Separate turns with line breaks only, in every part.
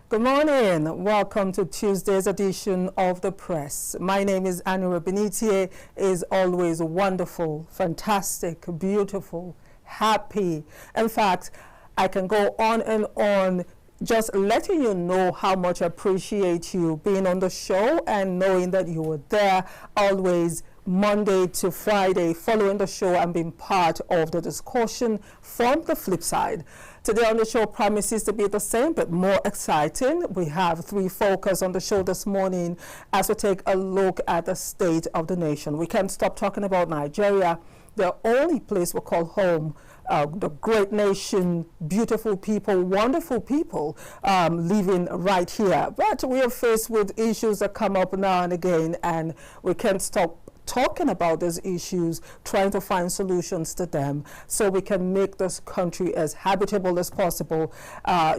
Good morning. Welcome to Tuesday's edition of The Press. My name is ANIRE. BINITIE is always wonderful, fantastic, beautiful, happy. In fact, I can go on and on just letting you know how much I appreciate you being on the show and knowing that you were there always Monday to Friday, following the show and being part of the discussion from the flip side. Today on the show promises to be the same but more exciting. We have three focus on the show this morning as we take a look at the state of the nation. We can't stop talking about Nigeria, the only place we call home. The great nation, beautiful people, wonderful people living right here. But we are faced with issues that come up now and again, and we can't stop talking about these issues, trying to find solutions to them so we can make this country as habitable as possible.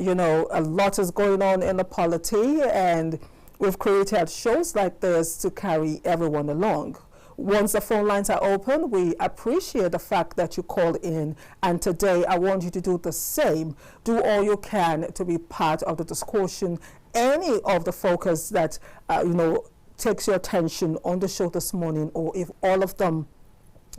You know, a lot is going on in the polity, and we've created shows like this to carry everyone along. Once the phone lines are open, we appreciate the fact that you called in, and today I want you to do the same. Do all you can to be part of the discussion. Any of the focus that, you know, takes your attention on the show this morning, or if all of them,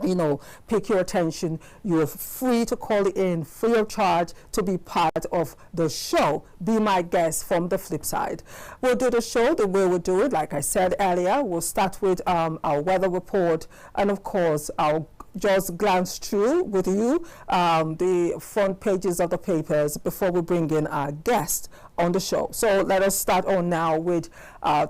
you know, pick your attention, you're free to call in free of charge to be part of the show. Be my guest from the flip side. We'll do the show the way we do it. Like I said earlier, we'll start with our weather report, and of course I'll just glance through with you the front pages of the papers before we bring in our guest on the show. So let us start on now with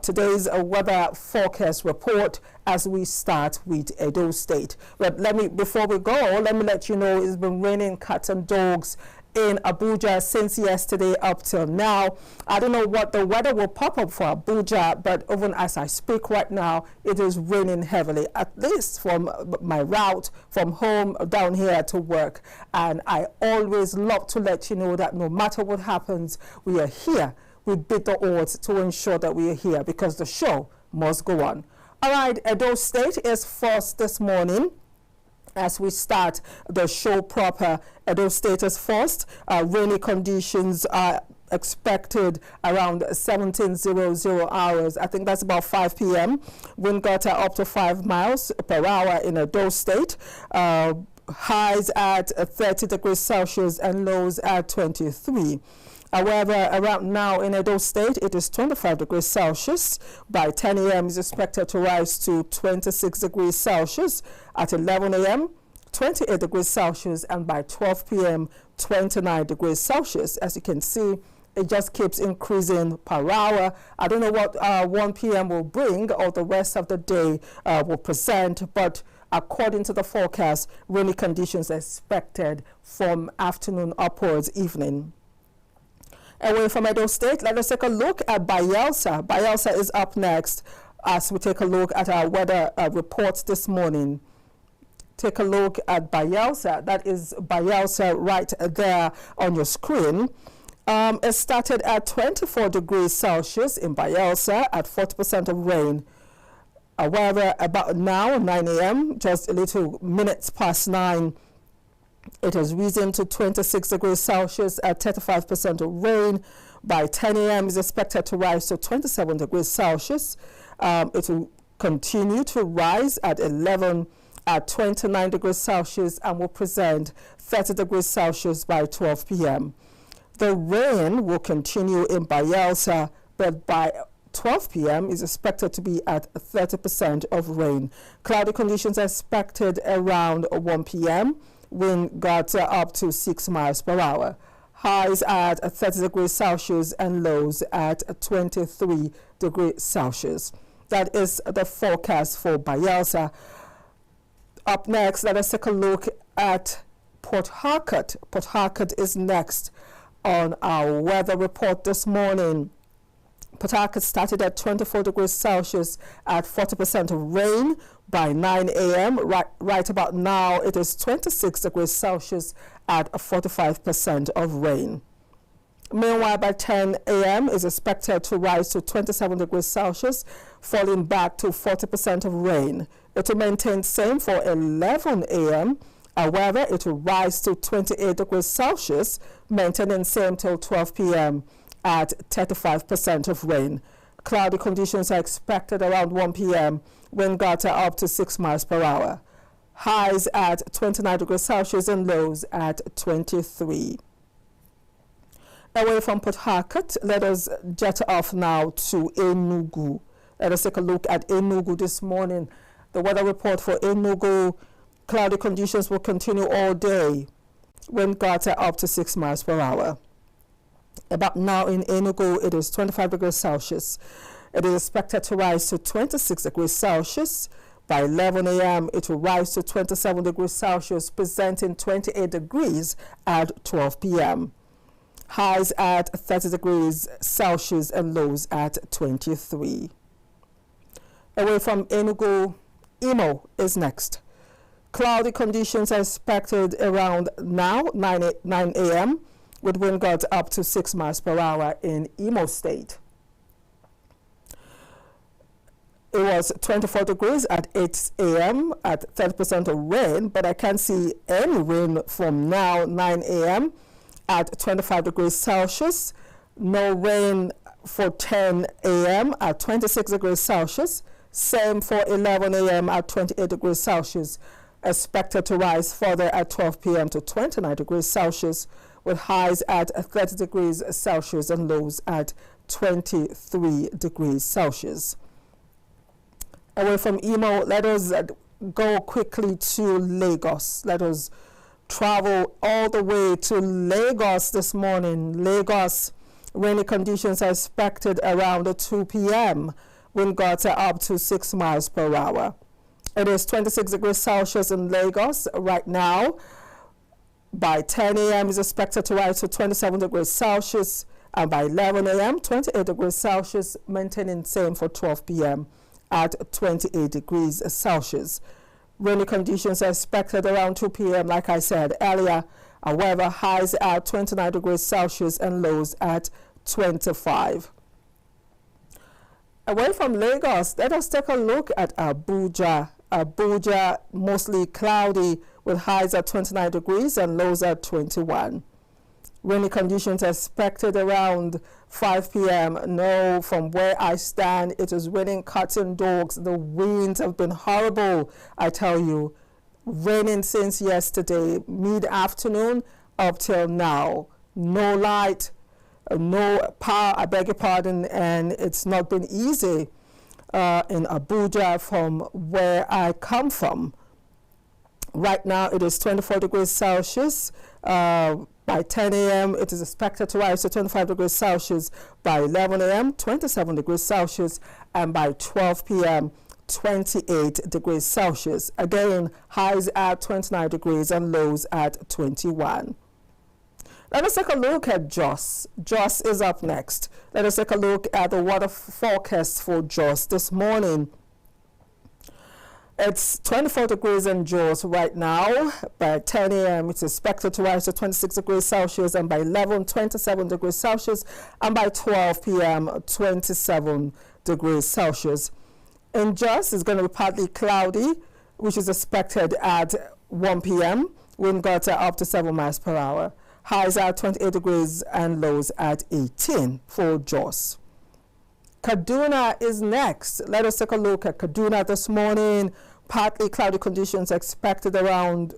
today's weather forecast report as we start with Edo State. But before we go, let me let you know it's been raining cats and dogs in Abuja since yesterday up till now. I don't know what the weather will pop up for Abuja, but even as I speak right now, it is raining heavily, at least from my route from home down here to work. And I always love to let you know that no matter what happens, we are here. We beat the odds to ensure that we are here because the show must go on. All right, Edo State is first this morning. As we start the show proper, Edo State is first. Rainy conditions are expected around 1700 hours. I think that's about 5 p.m. Wind gusts are up to 5 miles per hour in Edo State. Highs at 30 degrees Celsius and lows at 23. However, around now in Edo State, it is 25 degrees Celsius. By 10 a.m. is expected to rise to 26 degrees Celsius. At 11 a.m., 28 degrees Celsius, and by 12 p.m., 29 degrees Celsius. As you can see, it just keeps increasing per hour. I don't know what 1 p.m. will bring or the rest of the day will present, but according to the forecast, rainy conditions are expected from afternoon upwards evening. Away from Edo State, let us take a look at Bayelsa. Bayelsa is up next as we take a look at our weather reports this morning. Take a look at Bayelsa. That is Bayelsa right there on your screen. It started at 24 degrees Celsius in Bayelsa at 40% of rain. However, about now, 9 a.m., just a little minutes past 9, it has risen to 26 degrees Celsius at 35% of rain. By 10 a.m. is expected to rise to 27 degrees Celsius. It will continue to rise at 11 at 29 degrees Celsius and will present 30 degrees Celsius by 12 p.m. The rain will continue in Bayelsa, but by 12 p.m. is expected to be at 30% of rain. Cloudy conditions are expected around 1 p.m. Wind gusts are up to 6 miles per hour. Highs at 30 degrees Celsius and lows at 23 degrees Celsius. That is the forecast for Bayelsa. Up next, let us take a look at Port Harcourt. Port Harcourt is next on our weather report this morning. Port Harcourt started at 24 degrees Celsius at 40% of rain. By 9 a.m., right about now, it is 26 degrees Celsius at 45% of rain. Meanwhile, by 10 a.m. is expected to rise to 27 degrees Celsius, falling back to 40% of rain. It will maintain same for 11 a.m. However, it will rise to 28 degrees Celsius, maintaining same till 12 p.m. at 35% of rain. Cloudy conditions are expected around 1 p.m. Wind gusts are up to 6 miles per hour. Highs at 29 degrees Celsius and lows at 23. Away from Port Harcourt, let us jet off now to Enugu. Let us take a look at Enugu this morning. The weather report for Enugu: cloudy conditions will continue all day. Wind gusts are up to 6 miles per hour. About now in Enugu, it is 25 degrees Celsius. It is expected to rise to 26 degrees Celsius. By 11 a.m., it will rise to 27 degrees Celsius, presenting 28 degrees at 12 p.m. Highs at 30 degrees Celsius and lows at 23. Away from Enugu, Imo is next. Cloudy conditions are expected around now, 9 a.m., with wind gusts up to 6 miles per hour in Imo State. It was 24 degrees at 8 a.m. at 30% of rain, but I can't see any rain from now, 9 a.m. at 25 degrees Celsius. No rain for 10 a.m. at 26 degrees Celsius. Same for 11 a.m. at 28 degrees Celsius. Expected to rise further at 12 p.m. to 29 degrees Celsius, with highs at 30 degrees Celsius and lows at 23 degrees Celsius. Away from Imo, let us go quickly to Lagos. Let us travel all the way to Lagos this morning. Lagos, rainy conditions are expected around 2 p.m. Wind gusts are up to 6 miles per hour. It is 26 degrees Celsius in Lagos right now. By 10 a.m. is expected to rise to 27 degrees Celsius, and by 11 a.m., 28 degrees Celsius, maintaining same for 12 p.m. at 28 degrees Celsius. Rainy conditions are expected around 2 p.m., like I said earlier. However, highs at 29 degrees Celsius and lows at 25. Away from Lagos, let us take a look at Abuja. Abuja, mostly cloudy with highs at 29 degrees and lows at 21. Rainy conditions are expected around 5 p.m. No, from where I stand, it is raining cats and dogs. The winds have been horrible, I tell you. Raining since yesterday, mid-afternoon up till now. No light, no power, I beg your pardon, and it's not been easy in Abuja from where I come from. Right now, it is 24 degrees Celsius. By 10 a.m., it is expected to rise to 25 degrees Celsius. By 11 a.m., 27 degrees Celsius. And by 12 p.m., 28 degrees Celsius. Again, highs at 29 degrees and lows at 21. Let us take a look at Jos. Jos is up next. Let us take a look at the weather forecast for Jos this morning. It's 24 degrees in Jos right now. By 10 a.m., it's expected to rise to 26 degrees Celsius, and by 11, 27 degrees Celsius, and by 12 p.m., 27 degrees Celsius. In Jos, it's going to be partly cloudy, which is expected at 1 p.m. Wind gusts are up to 7 miles per hour. Highs are 28 degrees and lows at 18 for Jos. Kaduna is next. Let us take a look at Kaduna this morning. Partly cloudy conditions expected around,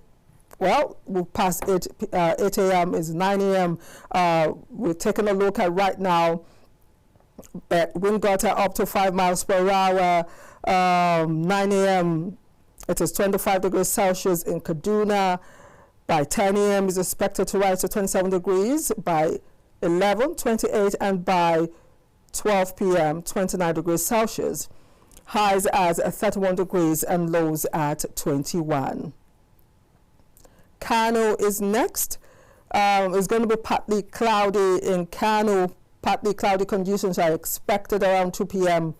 well, we'll pass 8 a.m. is 9 a.m. We're taking a look at right now. But wind gusts are up to 5 miles per hour. 9 a.m. it is 25 degrees Celsius in Kaduna. By 10 a.m. is expected to rise to 27 degrees. By 11, 28, and by 12 p.m., 29 degrees Celsius. Highs at 31 degrees and lows at 21. Kano is next. It's going to be partly cloudy in Kano. Partly cloudy conditions are expected around 2 p.m.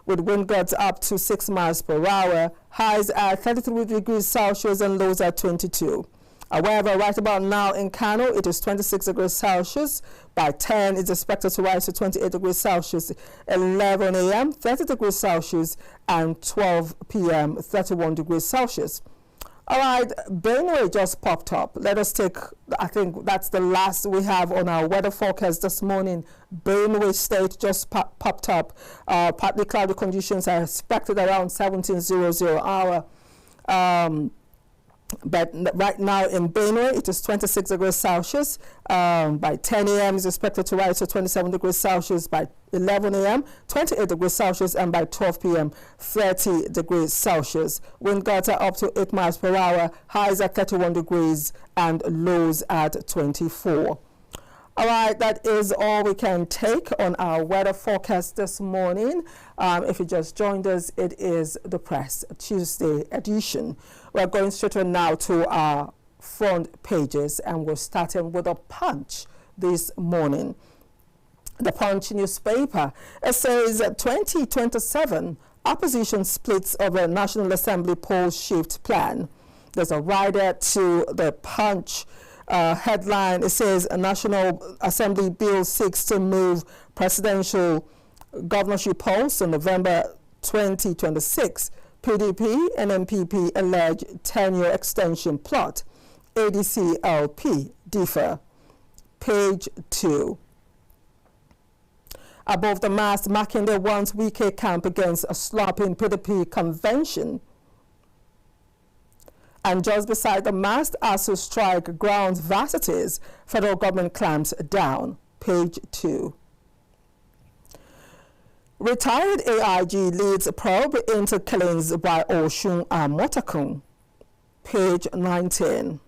with wind gusts up to 6 miles per hour. Highs at 33 degrees Celsius and lows at 22. However, right about now in Kano, it is 26 degrees Celsius. By 10, it's expected to rise to 28 degrees Celsius. 11 a.m., 30 degrees Celsius, and 12 p.m., 31 degrees Celsius. All right, Benue just popped up. Let us take, I think that's the last we have on our weather forecast this morning. Benue State just popped up. Partly cloudy conditions are expected around 1700 hour. But right now in Benue, it is 26 degrees Celsius. By 10 a.m. is expected to rise to 27 degrees Celsius. By 11 a.m., 28 degrees Celsius. And by 12 p.m., 30 degrees Celsius. Wind gusts are up to 8 miles per hour. Highs at 31 degrees and lows at 24. All right, that is all we can take on our weather forecast this morning. If you just joined us, it is the Press Tuesday edition. We're going straight on now to our front pages, and we're starting with a Punch this morning. The Punch newspaper, it says 2027 opposition splits over National Assembly poll shift plan. There's a rider to the Punch headline. It says a National Assembly bill seeks to move presidential governorship polls in November 2026. PDP and MPP allege 10-year extension plot. ADC LP differ. Page 2. Above the mast, Makinde wants Wike camp against a slopping PDP convention. And just beside the mast, ASU strike grounds varsities. Federal government clamps down. Page 2. Retired AIG leads probe into killings by Oshun Amotakun. Page 19.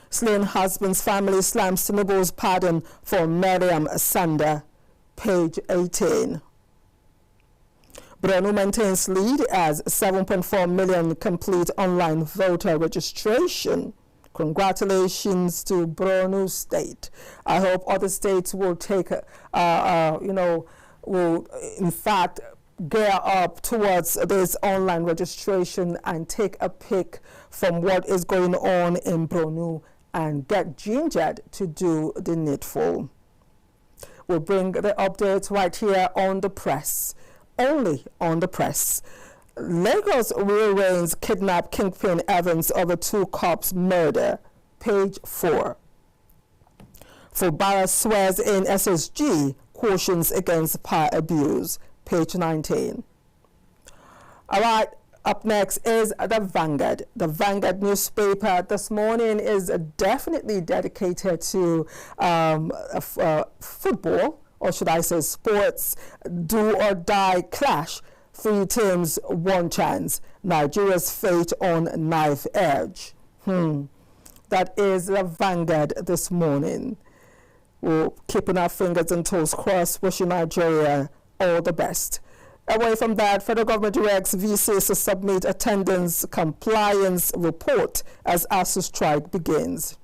Slain husband's family slams Tinubu's pardon for Mariam Sanda. Page 18. Borno maintains lead as 7.4 million complete online voter registration. Congratulations to Borno State. I hope other states will take, will in fact gear up towards this online registration and take a pick from what is going on in Borno and get gingered to do the needful. We'll bring the updates right here on the Press. Only on the Press. Lagos rearranges kidnap Kingpin Evans over 2 cops murder. Page 4. Fubara swears in SSG cautions against power abuse. Page 19. All right, up next is the Vanguard. The Vanguard newspaper this morning is definitely dedicated to football, or should I say sports, do or die clash. 3 teams, 1 chance. Nigeria's fate on knife edge. That is the Vanguard this morning. We're keeping our fingers and toes crossed, wishing Nigeria all the best. Away from that, federal government directs VCs to submit attendance compliance report as ASU strike begins.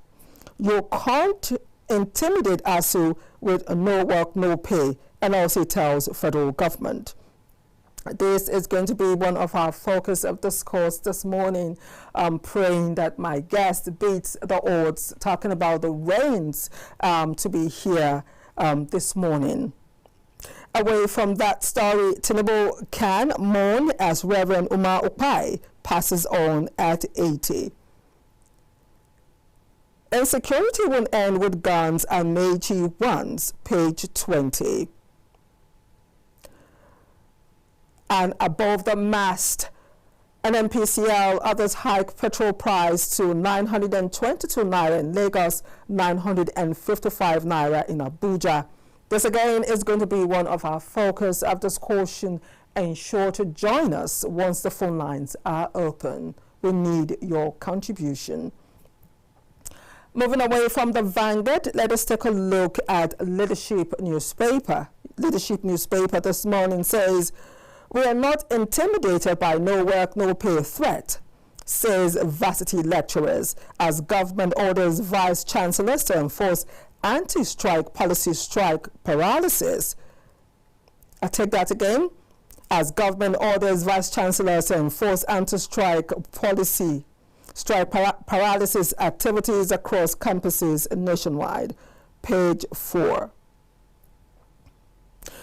You can't intimidate ASU with no work, no pay, and also tells federal government. This is going to be one of our focus of discourse this morning. I'm praying that my guest beats the odds, talking about the rains to be here this morning. Away from that story, Tinubu can mourn as Reverend Umar Upai passes on at 80. Insecurity won't end with guns and Meiji ones, page 20. And above the mast, NNPCL, others hike petrol price to 922 naira in Lagos, 955 naira in Abuja. This again is going to be one of our focus of discussion. Ensure to join us once the phone lines are open. We need your contribution. Moving away from the Vanguard, let us take a look at Leadership newspaper. Leadership newspaper this morning says, "We are not intimidated by no work, no pay threat," says varsity lecturers as government orders vice chancellors to enforce anti-strike policy strike paralysis. I take that again. As government orders vice chancellors to enforce anti-strike policy strike paralysis activities across campuses nationwide. Page 4.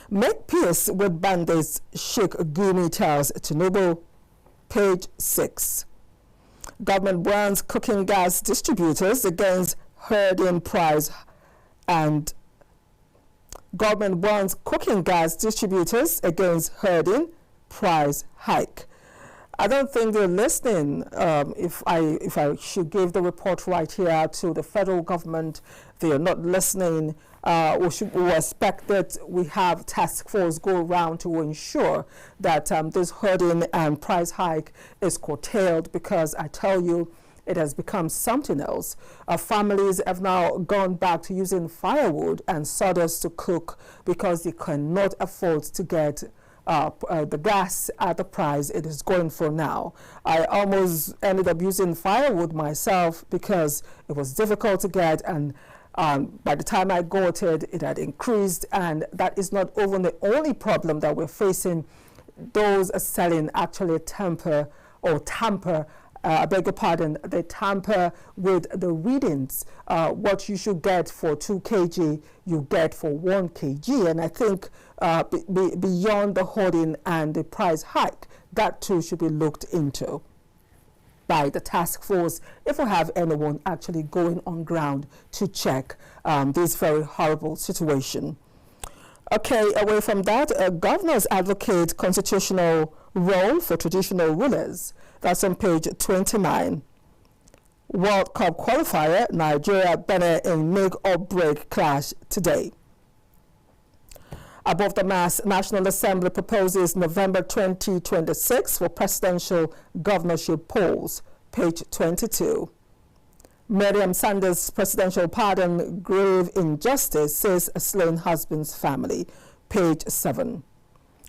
Make peace with bandits, Sheikh Gumi tells Tinubu. Page 6. Government warns cooking gas distributors against herding price and government warns cooking gas distributors against herding price hike. I don't think they're listening. If I should give the report right here to the federal government, they are not listening. We expect that we have task force go around to ensure that this herding and price hike is curtailed, because I tell you, it has become something else. Families have now gone back to using firewood and sawdust to cook because they cannot afford to get the gas at the price it is going for now. I almost ended up using firewood myself because it was difficult to get, and by the time I got it, it had increased, and that is not even the only problem that we're facing. Those are selling actually tamper, I beg your pardon, they tamper with the readings. What you should get for 2 kg, you get for 1 kg. And I think beyond the hoarding and the price hike, that too should be looked into by the task force, if we have anyone actually going on ground to check this very horrible situation. Okay, away from that, governors advocate constitutional role for traditional rulers. That's on page 29. World Cup qualifier, Nigeria, Benin in make or break clash today. Above the mass, National Assembly proposes November 2026 for presidential governorship polls, page 22. Miriam Sanders' presidential pardon, grave injustice, says a slain husband's family, page 7.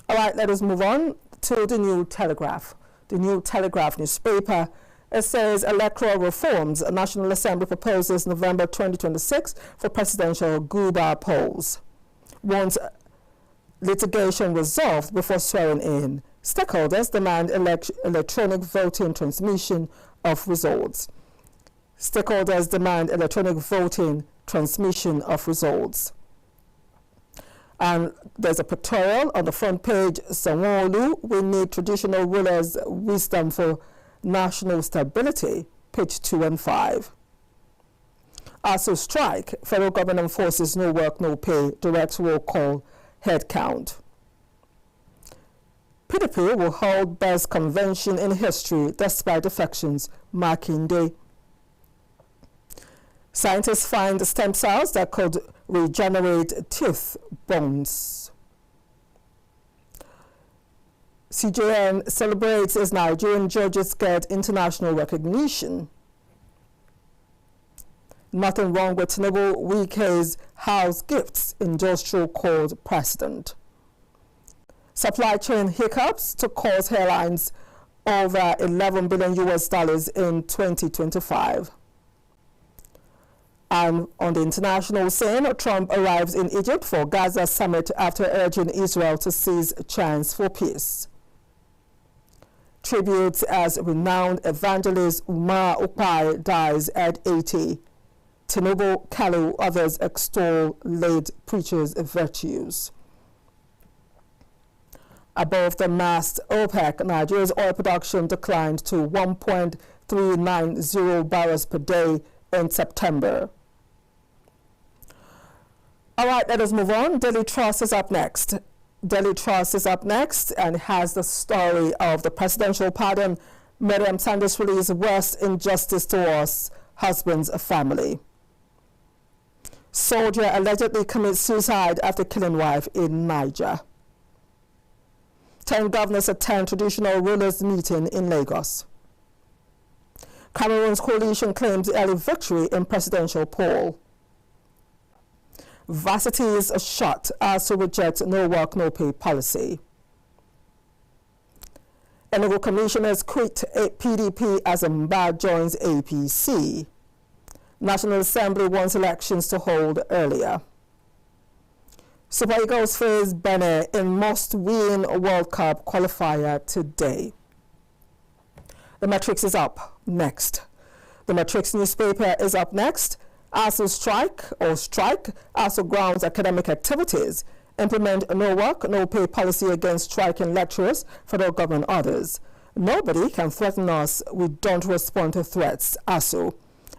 All right, let us move on to the New Telegraph. The New Telegraph newspaper, it says electoral reforms. A National Assembly proposes November 2026 for presidential Guba polls. Once litigation resolved before swearing in, stakeholders demand electronic voting transmission of results. Stakeholders demand electronic voting transmission of results. And there's a pictorial on the front page. Sanwo-Olu, we need traditional rulers' wisdom for national stability, page 2 and 5. ASU strike, federal government enforces no work, no pay, direct roll call, head count. PDP will hold best convention in history despite defections, marking day. Scientists find stem cells that could regenerate tooth bones. CJN celebrates as Nigerian judges get international recognition. Nothing wrong with Tinubu, Wike's house gifts, industrial court precedent. Supply chain hiccups to cause airlines over $11 billion in 2025. And on the international scene, Trump arrives in Egypt for Gaza summit after urging Israel to seize a chance for peace. Tributes as renowned evangelist Umar Ukpai dies at 80. Tinubu, Kalu, others extol late preachers' virtues. Above the mast, OPEC, Nigeria's oil production declined to 1.390 barrels per day in September. All right, let us move on. Daily Trust is up next. Daily Trust is up next and has the story of the presidential pardon. Miriam Sanders released worst injustice towards husband's family. Soldier allegedly commits suicide after killing wife in Niger. 10 governors attend traditional rulers meeting in Lagos. Cameroon's coalition claims early victory in presidential poll. Varsities shot as to reject no work, no pay policy. Enugu commissioners quit PDP as Mba joins APC. National Assembly wants elections to hold earlier. Super Eagles face Benin in must-win World Cup qualifier today. The Matrix is up next. The Matrix newspaper is up next. ASU strike, ASU grounds academic activities, implement no work, no pay policy against striking lecturers, federal government orders. Nobody can threaten us. We don't respond to threats. ASU.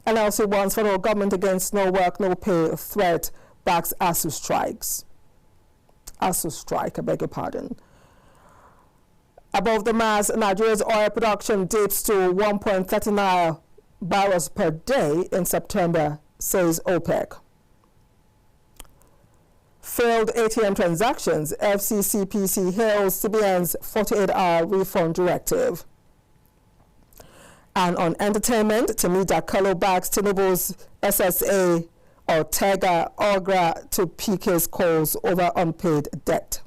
NLC wants federal government against no work, no pay threat, backs ASU strikes. ASU strike, I beg your pardon. Above the mass, Nigeria's oil production dips to 1.39 barrels per day in September, says OPEC. Failed ATM transactions, FCCPC hails CBN's 48-hour refund directive. And on entertainment, Tamida Kalo backs Tinubu's SSA Ortega Ogra to PK's calls over unpaid debt.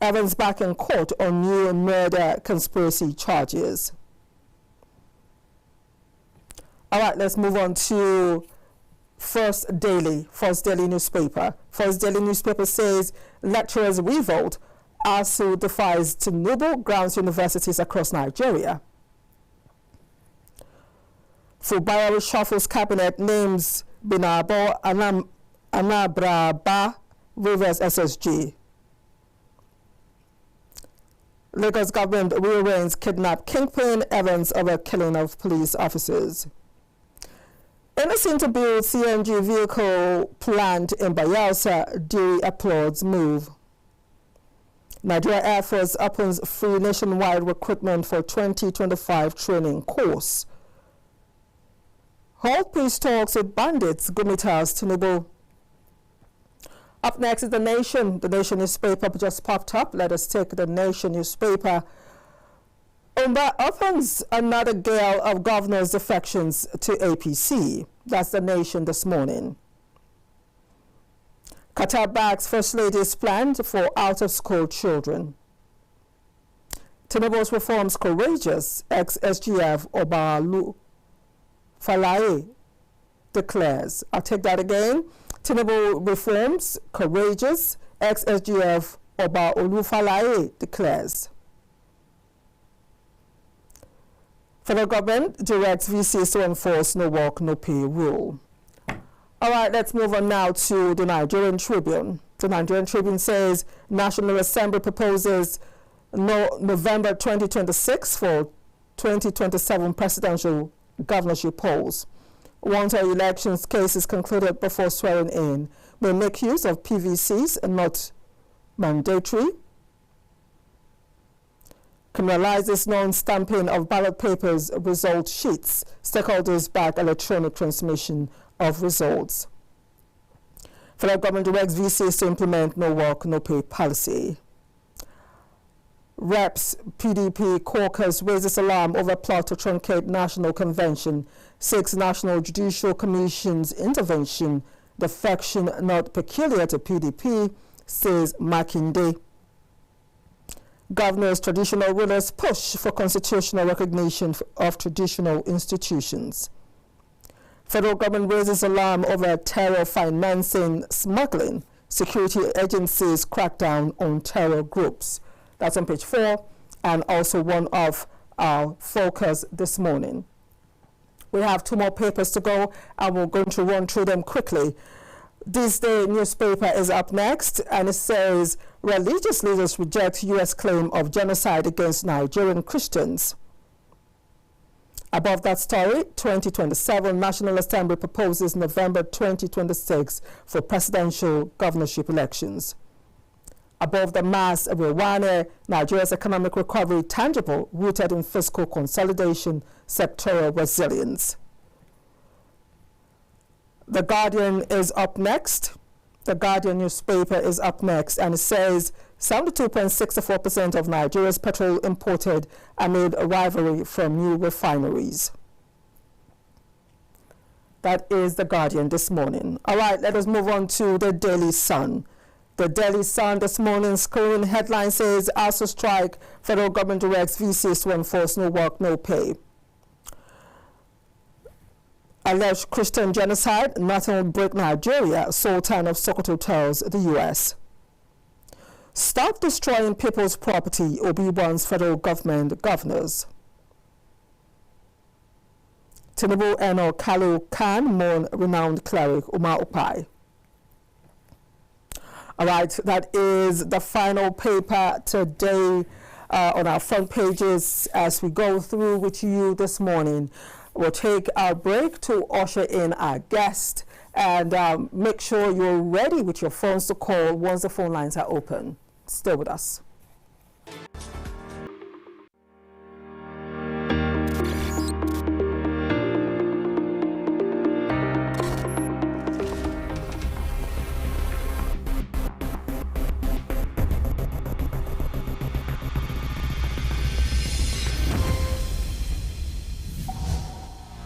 Evans back in court on new murder conspiracy charges. All right, let's move on to First Daily newspaper. First Daily newspaper says lecturers revolt. ASU defies Tinubu, grounds universities across Nigeria. Fubara reshuffles cabinet, names Binabo Anabraba Rivers SSG. Lagos government rearranges kidnap kingpin, Evans over killing of police officers. Innocent to build CNG vehicle plant in Bayelsa, Diri applauds move. Nigeria Air Force opens free nationwide recruitment for 2025 training course. Halt peace talks with bandits, Gumitas Tinubu. Up next is The Nation. The Nation newspaper just popped up. Let us take The Nation newspaper. Umba opens another gale of governors' defections to APC. That's The Nation this morning. Qatar backs First Lady's plan for out-of-school children. Tinubu's reforms courageous, ex-SGF Obalu Falaye declares. I'll take that again. Tinubu reforms courageous, ex-SGF Oba Olufalaye declares. Federal government directs VCs to enforce no work, no pay rule. All right, let's move on now to the Nigerian Tribune. The Nigerian Tribune says National Assembly proposes November 2026 for 2027 presidential governorship polls. Once our elections cases concluded before swearing in, may make use of PVCs and not mandatory. Criminalizes non-stamping of ballot papers, result sheets. Stakeholders back electronic transmission of results. Federal government directs VCs to implement no work, no pay policy. Reps PDP caucus raises alarm over plot to truncate national convention, seeks National Judicial Commission's intervention, defection not peculiar to PDP, says Makinde. Governors, traditional rulers push for constitutional recognition of traditional institutions. Federal government raises alarm over terror financing smuggling. Security agencies crack down on terror groups. That's on page 4, and also one of our focus this morning. We have 2 more papers to go, and we're going to run through them quickly. This Day newspaper is up next, and it says religious leaders reject U.S. claim of genocide against Nigerian Christians. Above that story, 2027 National Assembly proposes November 2026 for presidential governorship elections. Above the mass of Rwanda, Nigeria's economic recovery tangible, rooted in fiscal consolidation, sectoral resilience. The Guardian is up next. The Guardian newspaper is up next, and it says 72.64% of Nigeria's petrol imported amid a rivalry from new refineries. That is The Guardian this morning. All right, let us move on to the Daily Sun. The Daily Sun this morning's screen headline says ASU strike, federal government directs VCs to enforce no work, no pay. Alleged Christian genocide, nothing will break Nigeria, Sultan of Sokoto tells the U.S. Stop destroying people's property, Obi wants federal government governors. Tinubu and Kalu Khan mourn renowned cleric Umar Upai. All right, that is the final paper today. on our front pages as we go through with you this morning. We'll take our break to usher in our guest, and make sure you're ready with your phones to call once the phone lines are open. Stay with us.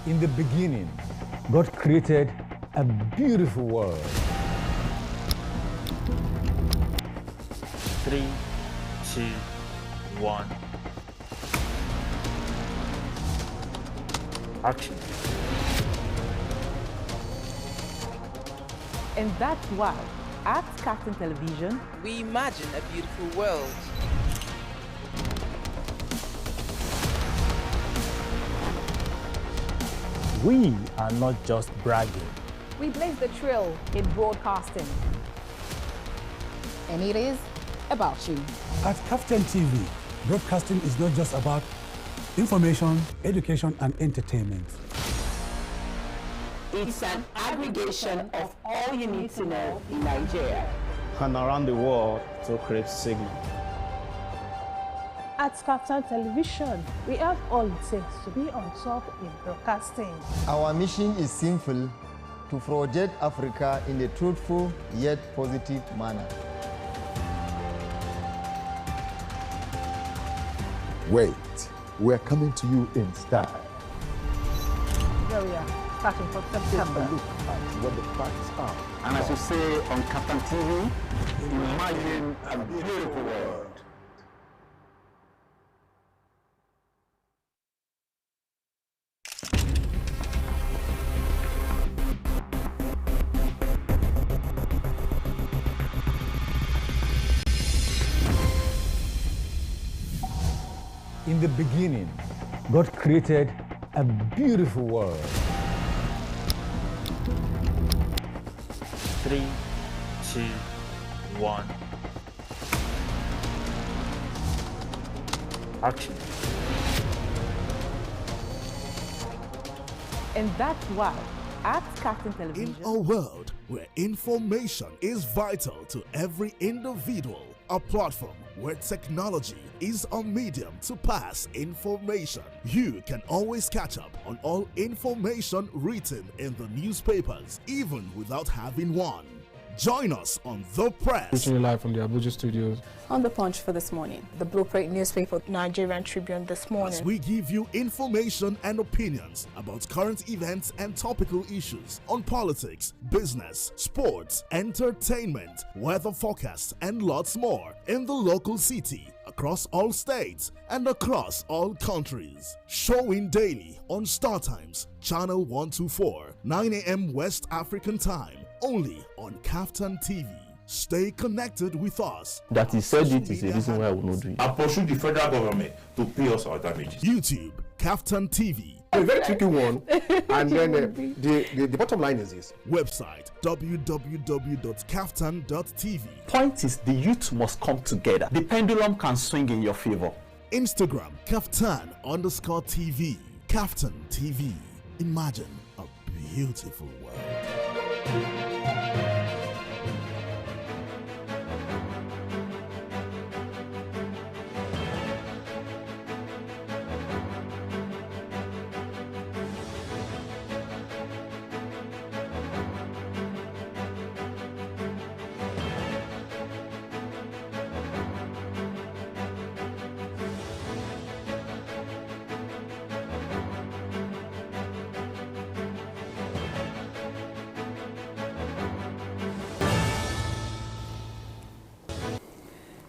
In the beginning, God created a beautiful world.
3, 2, 1. Action.
And that's why, at KAFTAN Television,
we imagine a beautiful world.
We are not just bragging.
We blaze the trail in broadcasting. And it is about you.
At KAFTAN TV, broadcasting is not just about information, education, and entertainment.
It's an aggregation of all you need to know in Nigeria
and around the world to create signal.
At KAFTAN Television, we have all it takes to be on top in broadcasting.
Our mission is simple: to project Africa in a truthful yet positive manner.
Wait, we're coming to you in style.
Here we are, starting from September.
Take a look at what the facts are.
And as you say on KAFTAN TV, imagine a beautiful world.
In the beginning, God created a beautiful world.
3, 2, 1. Action.
and that's why, at KAFTAN Television,
in a world where information is vital to every individual, a platform where technology is a medium to pass information, you can always catch up on all information written in the newspapers, even without having one. Join us on The Press.
Reaching you live from the Abuja studios.
On The Punch for this morning. The Blueprint newspaper, Nigerian Tribune this morning.
As we give you information and opinions about current events and topical issues on politics, business, sports, entertainment, weather forecasts, and lots more in the local city, across all states, and across all countries. Showing daily on Startimes, channel 124, 9 a.m. West African time, only on KAFTAN TV. Stay connected with us.
That he said it is a reason why I will not do it.
I pursue the federal government to pay us our damages.
YouTube, KAFTAN TV.
A very tricky one. And then the bottom line is this.
Website www.kaftan.tv.
Point is, the youth must come together. The pendulum can swing in your favor.
Instagram, KAFTAN_TV. KAFTAN TV. Imagine a beautiful world.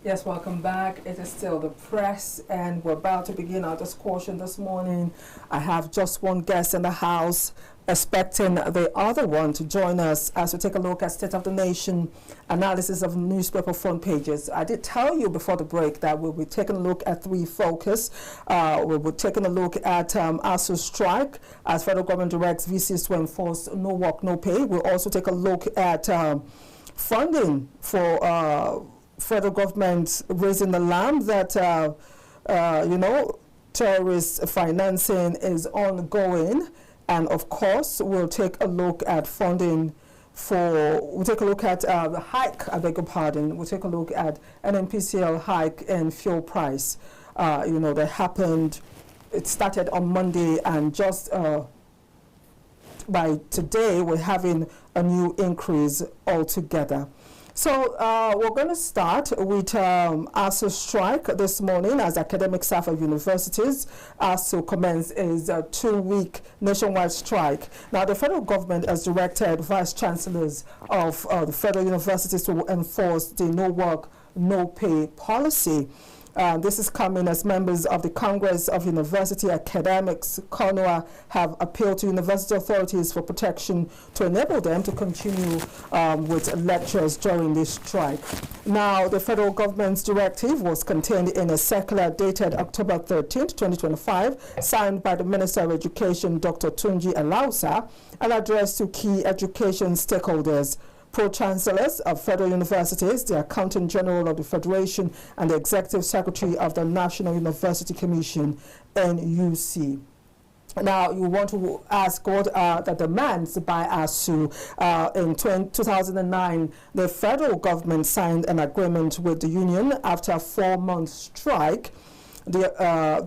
Yes, welcome back. It is still The Press, and we're about to begin our discussion this morning. I have just one guest in the house, expecting the other one to join us as we take a look at State of the Nation analysis of newspaper front pages. I did tell you before the break that we'll be taking a look at three focus. We'll be taking a look at ASU strike as federal government directs VCs to enforce no work, no pay. We'll also take a look at funding for federal government raising the lamb that terrorist financing is ongoing. And of course, we'll take a look at funding we'll take a look at the hike, I beg your pardon, we'll take a look at an NPCL hike in fuel price, that happened, it started on Monday, and just by today, we're having a new increase altogether. So we're going to start with ASU strike this morning as academic staff of universities. ASU commence is a 2-week nationwide strike. Now, the federal government has directed vice chancellors of the federal universities to enforce the no work, no pay policy. This is coming as members of the Congress of University Academics, CONUA, have appealed to university authorities for protection to enable them to continue with lectures during this strike. Now, the federal government's directive was contained in a circular dated October 13, 2025, signed by the Minister of Education, Dr. Tunji Alausa, and addressed to key education stakeholders. Pro-chancellors of federal universities, the Accountant General of the Federation, and the Executive Secretary of the National University Commission, NUC. Now, you want to ask what are the demands by ASU. In 2009, the federal government signed an agreement with the union after a 4-month strike. The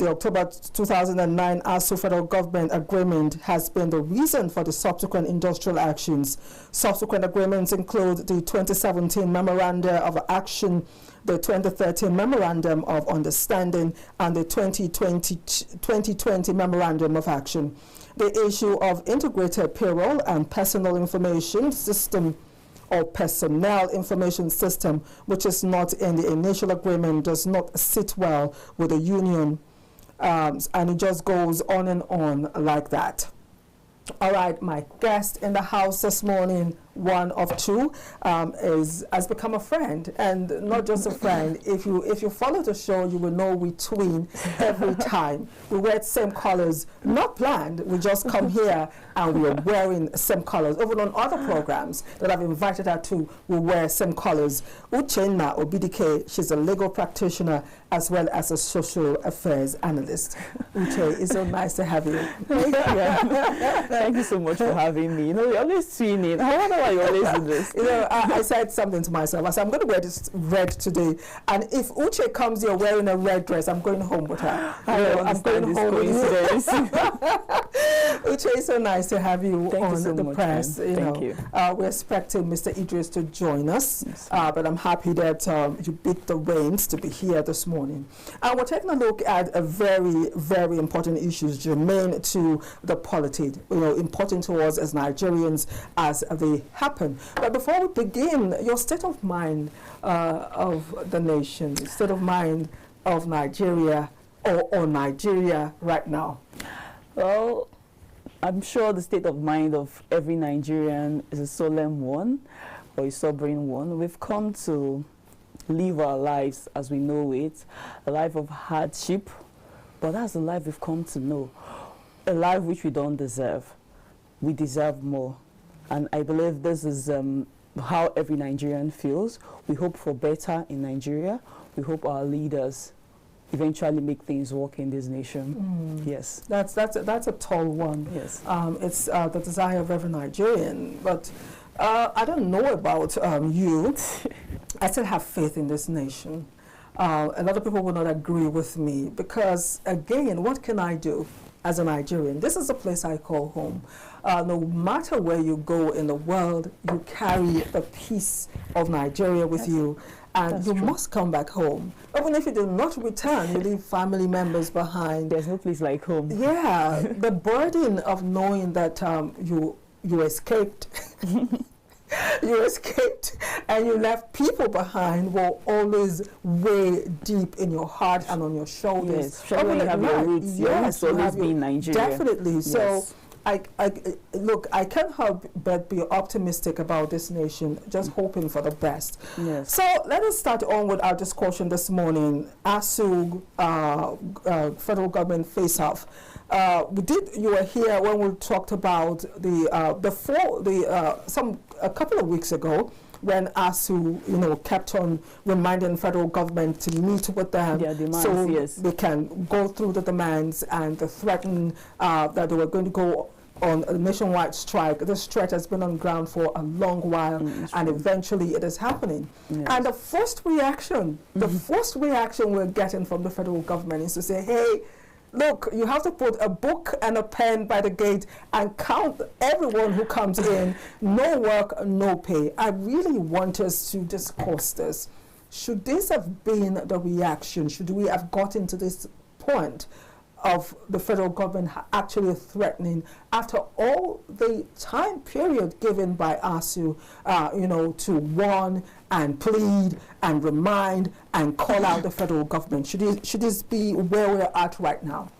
October 2009 ASU federal government agreement has been the reason for the subsequent industrial actions. Subsequent agreements include the 2017 Memorandum of Action, the 2013 Memorandum of Understanding, and the 2020 Memorandum of Action. The issue of integrated payroll and personal information system or personnel information system, which is not in the initial agreement, does not sit well with the union, and it just goes on and on like that. All right, my guest in the house this morning, one of two, has become a friend, and not just a friend. If you follow the show, you will know we twin every time. We wear the same colors, not planned. We just come here and we are wearing the same colors. Even on other programs that I've invited her to, we wear same colors. Uchenna Obidike, she's a legal practitioner as well as a social affairs analyst. Uche, it's so nice to have you.
Thank you so much for having me. You're always twinning. I wonder why you always do this.
I said something to myself. I said, I'm going to wear this red today. And if Uche comes here wearing a red dress, I'm going home with her. I'm going home with you. Uche, it's so nice to have you on the press.
Thank you.
We're expecting Mr. Idris to join us, but I'm happy that you beat the reins to be here this morning. We're taking a look at a very, very important issues germane to the polity, important to us as Nigerians as they happen. But before we begin, your state of mind of the nation, state of mind of Nigeria or Nigeria right now?
Well, I'm sure the state of mind of every Nigerian is a solemn one or a sovereign one. We've come to live our lives as we know it, a life of hardship, but that's the life we've come to know, a life which we don't deserve. We deserve more, and I believe this is how every Nigerian feels. We hope for better in Nigeria. We hope our leaders eventually make things work in this nation. Yes,
that's a tall one.
Yes,
it's the desire of every Nigerian, but I don't know about you. I still have faith in this nation. A lot of people will not agree with me because, again, what can I do as a Nigerian? This is a place I call home. No matter where you go in the world, you carry the peace of Nigeria with you, and you must come back home. Even if you do not return, you leave family members behind.
There's no place like home.
Yeah, the burden of knowing that you escaped. You escaped and you left people behind will always weigh deep in your heart and on your shoulders.
Yes, when you have your roots, your roots always be in Nigeria.
Definitely.
Yes.
So, look, I can't help but be optimistic about this nation, just hoping for the best.
Yes.
So let us start on with our discussion this morning. ASU, federal government face-off. You were here when we talked about a couple of weeks ago, when ASU, you know, kept on reminding the federal government to meet with them,
demands,
so
yes,
they can go through the demands and threaten that they were going to go on a nationwide strike. This threat has been on ground for a long while, and eventually it is happening. Yes. And the first reaction, we're getting from the federal government is to say, hey, look, you have to put a book and a pen by the gate and count everyone who comes in. No work, no pay. I really want us to discuss this. Should this have been the reaction? Should we have gotten to this point of the federal government actually threatening, after all the time period given by ASU, you know, to warn and plead and remind and call out the federal government? Should this be where we're at right now?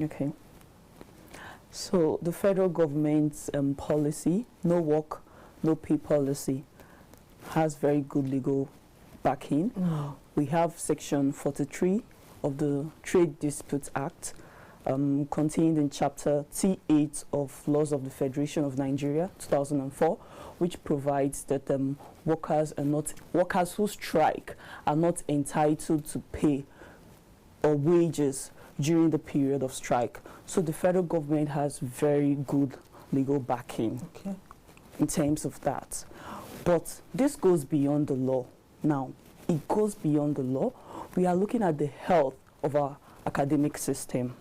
Okay. So the federal government's policy, no work, no pay policy, has very good legal backing. We have Section 43 of the Trade Disputes Act, contained in Chapter T8 of Laws of the Federation of Nigeria, 2004, which provides that workers who strike are not entitled to pay or wages during the period of strike. So the federal government has very good legal backing in terms of that. But this goes beyond the law. Now, it goes beyond the law. We are looking at the health of our academic system.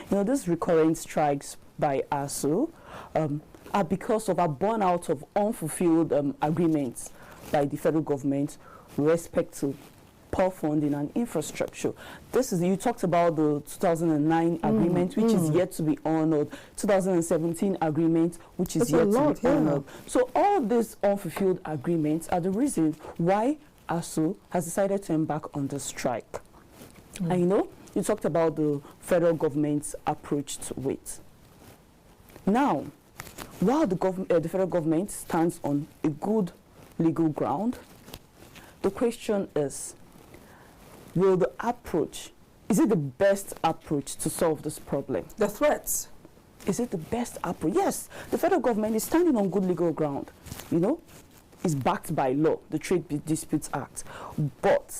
You know, these recurrent strikes by ASU are because of a burnout of unfulfilled agreements by the federal government with respect to poor funding and infrastructure. This is, you talked about the 2009 agreement, which is yet to be honored, 2017 agreement, which is yet to be honored. So all these unfulfilled agreements are the reason why ASU has decided to embark on the strike. And you know, you talked about the federal government's approach to it. Now, while the federal government stands on a good legal ground, the question is, will the approach, is it the best approach to solve this problem?
The threats.
Is it the best approach? Yes, the federal government is standing on good legal ground, you know, is backed by law, the Trade Disputes Act. But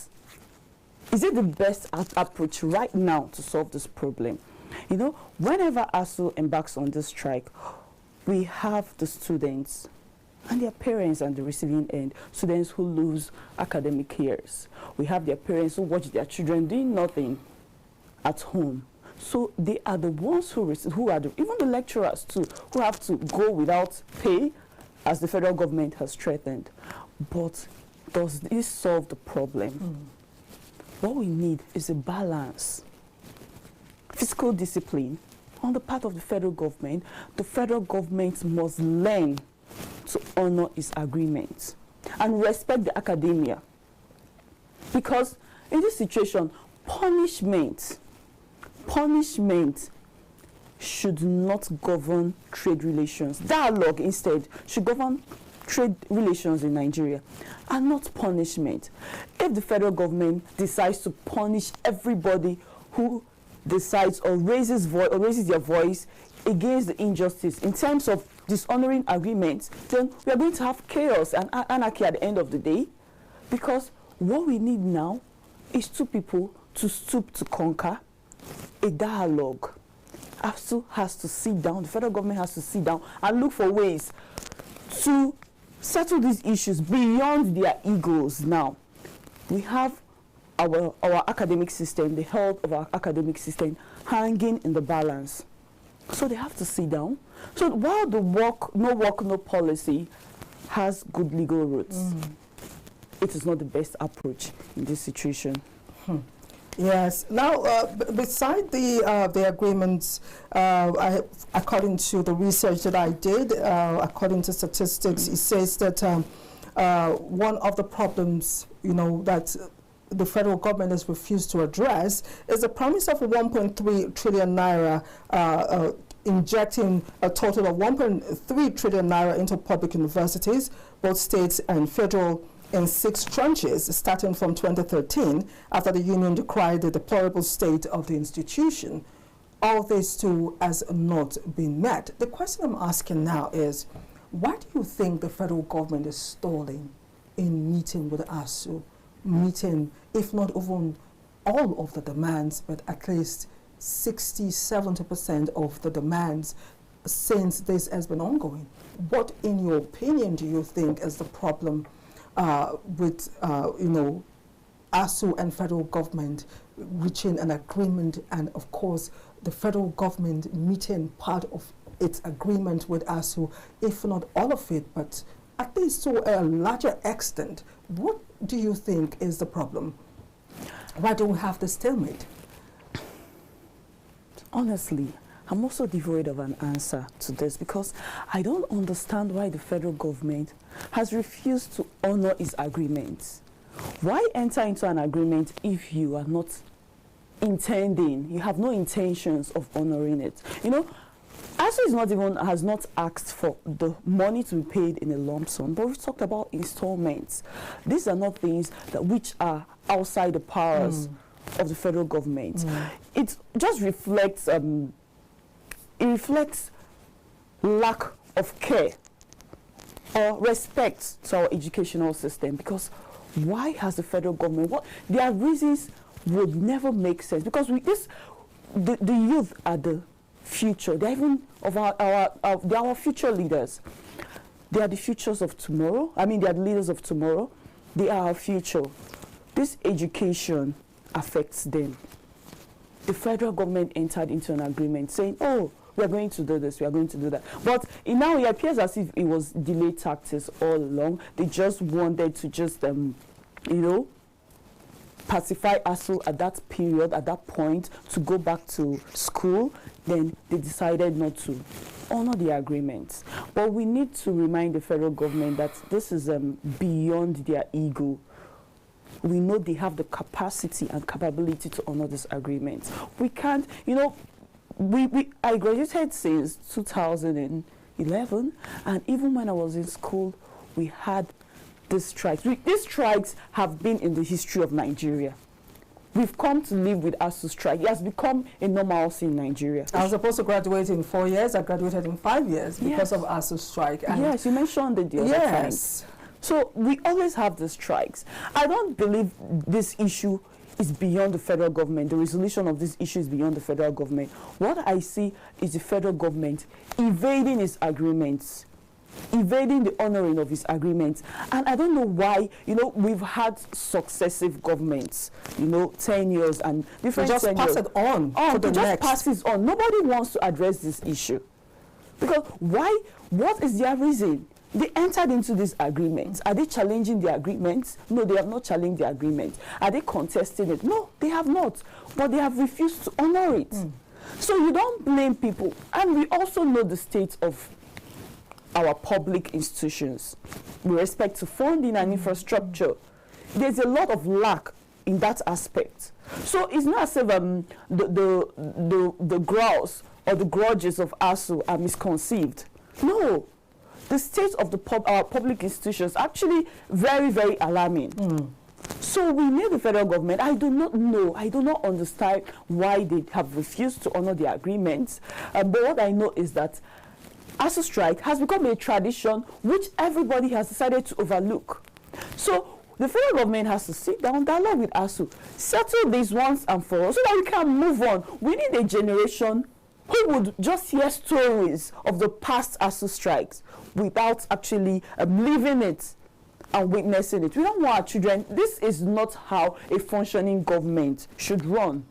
is it the best approach right now to solve this problem? You know, whenever ASU embarks on this strike, we have the students and their parents on the receiving end, students who lose academic years. We have their parents who watch their children doing nothing at home. So they are the ones who are even the lecturers too, who have to go without pay, as the federal government has threatened. But does this solve the problem? What we need is a balance. Fiscal discipline on the part of the federal government. The federal government must learn to honor its agreements and respect the academia. Because in this situation, punishment should not govern trade relations. Dialogue instead should govern trade relations in Nigeria and not punishment. If the federal government decides to punish everybody who decides or raises their voice against the injustice in terms of dishonoring agreements, then we are going to have chaos and anarchy at the end of the day. Because what we need now is two people to stoop to conquer, a dialogue. ASU has to sit down, the federal government has to sit down and look for ways to settle these issues beyond their egos. Now, we have our academic system, the health of our academic system hanging in the balance. So they have to sit down. So while the no work, no policy has good legal roots, it is not the best approach in this situation.
Yes. Now, beside the agreements, according to the research that I did, according to statistics, it says that one of the problems, you know, that the federal government has refused to address is the promise of 1.3 trillion naira, injecting a total of 1.3 trillion naira into public universities, both states and federal, in 6 tranches starting from 2013 after the union decried the deplorable state of the institution. All this too has not been met. The question I'm asking now is, Why do you think the federal government is stalling in meeting with ASU, meeting, if not even all of the demands, but at least 60–70% of the demands since this has been ongoing? What, in your opinion, do you think is the problem with, ASU and federal government reaching an agreement, and of course the federal government meeting part of its agreement with ASU, if not all of it, but at least to a larger extent? What do you think is the problem? Why do we have this stalemate?
Honestly, I'm also devoid of an answer to this, because I don't understand why the federal government has refused to honor its agreements. Why enter into an agreement if you are not intending, you have no intentions of honoring it? You know, ASU has not asked for the money to be paid in a lump sum, but we've talked about installments. These are not things which are outside the powers of the federal government. It just reflects lack of care or respect to our educational system. Because why has the federal government, their reasons would never make sense, because the youth are the future. They're even of our future leaders. They are the futures of tomorrow. I mean, they are the leaders of tomorrow. They are our future. This education affects them. The federal government entered into an agreement saying, oh, we're going to do this, we are going to do that. But now it appears as if it was delayed tactics all along. They just wanted to just, pacify ASU at that period, at that point, to go back to school. Then they decided not to honor the agreement. But we need to remind the federal government that this is beyond their ego. We know they have the capacity and capability to honor this agreement. We can't, I graduated since 2011, and even when I was in school, we had these strikes. These strikes have been in the history of Nigeria. We've come to live with ASU strike. It has become a normalcy in Nigeria.
I was supposed to graduate in 4 years. I graduated in 5 years because of ASU strike. And
yes, you mentioned it the other time. So we always have the strikes. I don't believe this issue is beyond the federal government. The resolution of this issue is beyond the federal government. What I see is the federal government evading its agreements, evading the honoring of its agreements. And I don't know why, we've had successive governments, 10 years and different
just pass it on to the next.
Just pass it on. Nobody wants to address this issue. Because why? What is their reason? They entered into these agreements. Are they challenging the agreements? No, they have not challenged the agreement. Are they contesting it? No, they have not. But they have refused to honor it. So you don't blame people. And we also know the state of our public institutions with respect to funding and infrastructure. There's a lot of lack in that aspect. So it's not as if the growls or the grudges of ASU are misconceived. No. The state of our public institutions actually very, very alarming. So we need the federal government. I do not know, I do not understand why they have refused to honor the agreements. But what I know is that ASU strike has become a tradition which everybody has decided to overlook. So the federal government has to sit down, dialogue with ASU, settle these once and for all so that we can move on. We need a generation who would just hear stories of the past ASU strikes without actually living it and witnessing it. We don't want our children. This is not how a functioning government should run.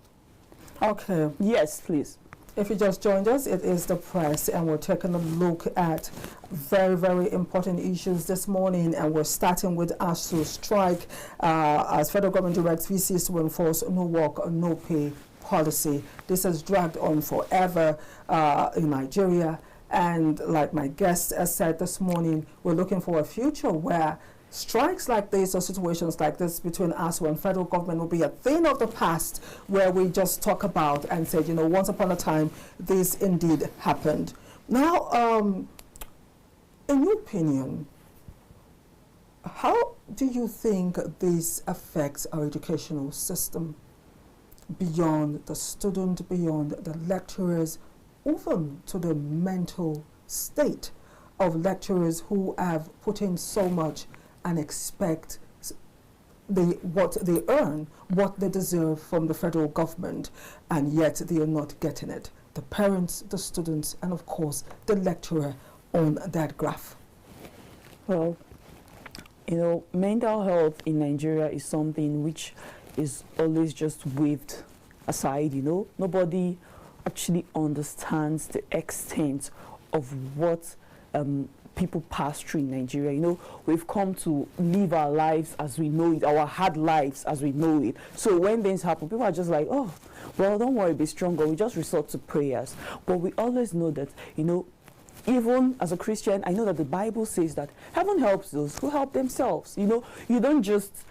Okay.
Yes, please.
If you just joined us, it is The Press, and we're taking a look at very, very important issues this morning, and we're starting with ASU strike as federal government directs VCs to enforce no work, no pay policy. This has dragged on forever in Nigeria, and like my guest has said this morning, we're looking for a future where strikes like this or situations like this between ASU and federal government will be a thing of the past, where we just talk about and say, once upon a time, this indeed happened. Now, in your opinion, how do you think this affects our educational system beyond the student, beyond the lecturers, even to the mental state of lecturers who have put in so much and expect what they earn, what they deserve from the federal government, and yet they are not getting it. The parents, the students, and of course the lecturer on that graph.
Well, you know, mental health in Nigeria is something which is always just waved aside, you know. Nobody actually understands the extent of what people pass through in Nigeria. You know, we've come to live our lives as we know it, our hard lives as we know it. So when things happen, people are just like, oh, well, don't worry, be stronger. We just resort to prayers. But we always know that, you know, even as a Christian, I know that the Bible says that heaven helps those who help themselves. You know, you don't just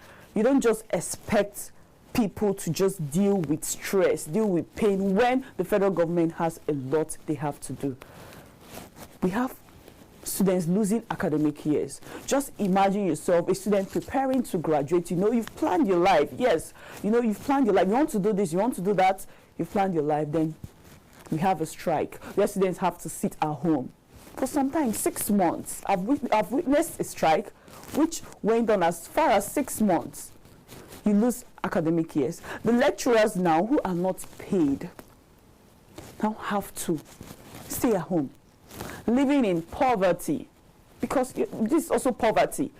expect people to just deal with stress, deal with pain when the federal government has a lot they have to do. We have students losing academic years. Just imagine yourself, a student preparing to graduate. You know, you've planned your life. Yes, you know, you've planned your life. You want to do this, you want to do that. You've planned your life. Then we have a strike where students have to sit at home for sometimes 6 months. I've witnessed a strike which went on as far as 6 months. You lose academic years. The lecturers now who are not paid now have to stay at home, living in poverty, because this is also poverty.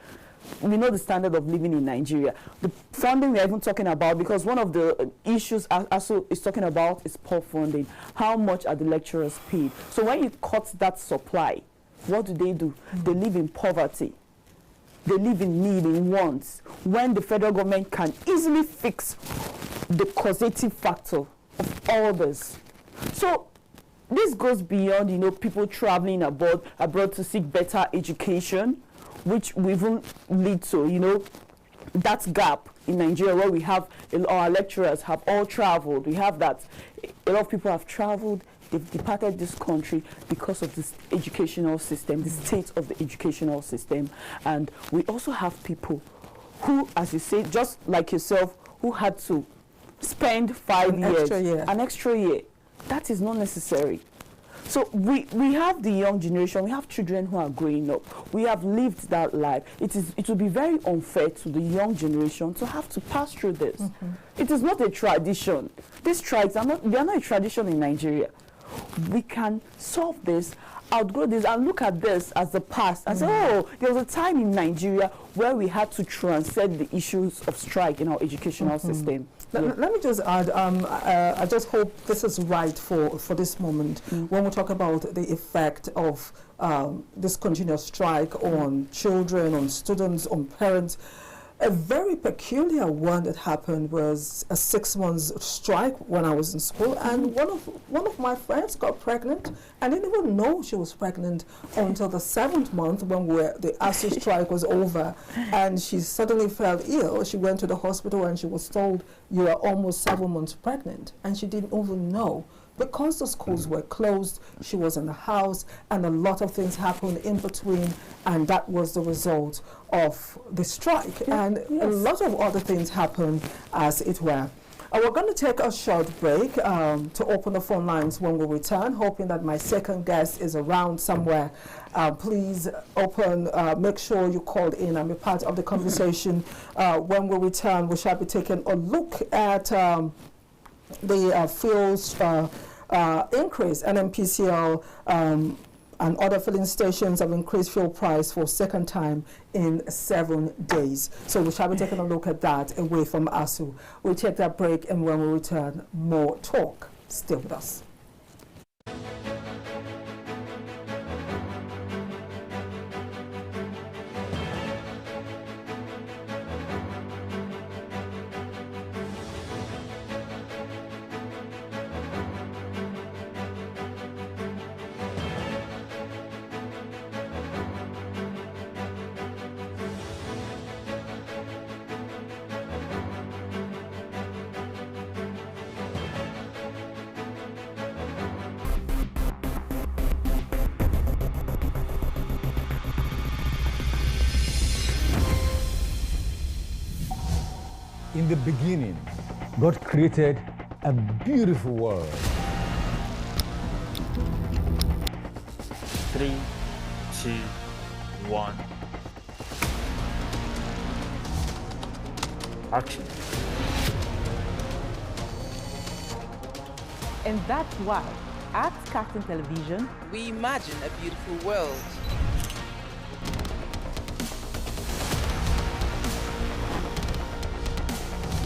We know the standard of living in Nigeria. The funding we're even talking about, because one of the issues also is talking about is poor funding. How much are the lecturers paid? So when you cut that supply, what do? They live in poverty. They live in need, in wants, when the federal government can easily fix the causative factor of all this. So this goes beyond, you know, people traveling abroad to seek better education, which will even lead to, you know, that gap in Nigeria where we have, our lecturers have all traveled. We have that. A lot of people have traveled. They've departed this country because of this educational system, the state of the educational system. And we also have people who, as you say, just like yourself, who had to spend 5 years, an extra year. That is not necessary. So we have the young generation, we have children who are growing up. We have lived that life. It will be very unfair to the young generation to have to pass through this. It is not a tradition. These strikes they are not a tradition in Nigeria. We can solve this, outgrow this, and look at this as the past and say, oh, there was a time in Nigeria where we had to transcend the issues of strike in our educational system.
Let me just add, I just hope this is right for this moment when we talk about the effect of this continuous strike on children, on students, on parents. A very peculiar one that happened was a 6-month strike when I was in school, and one of my friends got pregnant. I didn't even know she was pregnant until the 7th month when the ASU strike was over, and she suddenly fell ill. She went to the hospital and she was told, you are almost 7 months pregnant, and she didn't even know. Because the schools were closed, she was in the house, and a lot of things happened in between, and that was the result of the strike. And a lot of other things happened as it were. We're going to take a short break to open the phone lines when we return, hoping that my second guest is around somewhere. Please make sure you call in and be part of the conversation. When we return, we shall be taking a look at the fuels increase. NNPCL and other filling stations have increased fuel price for second time in 7 days. So we shall be taking a look at that away from ASU. We'll take that break, and when we return, more talk. Stay with us.
In the beginning, God created a beautiful world.
3, 2, 2, 1. Action.
And that's why, at KAFTAN Television,
we imagine a beautiful world.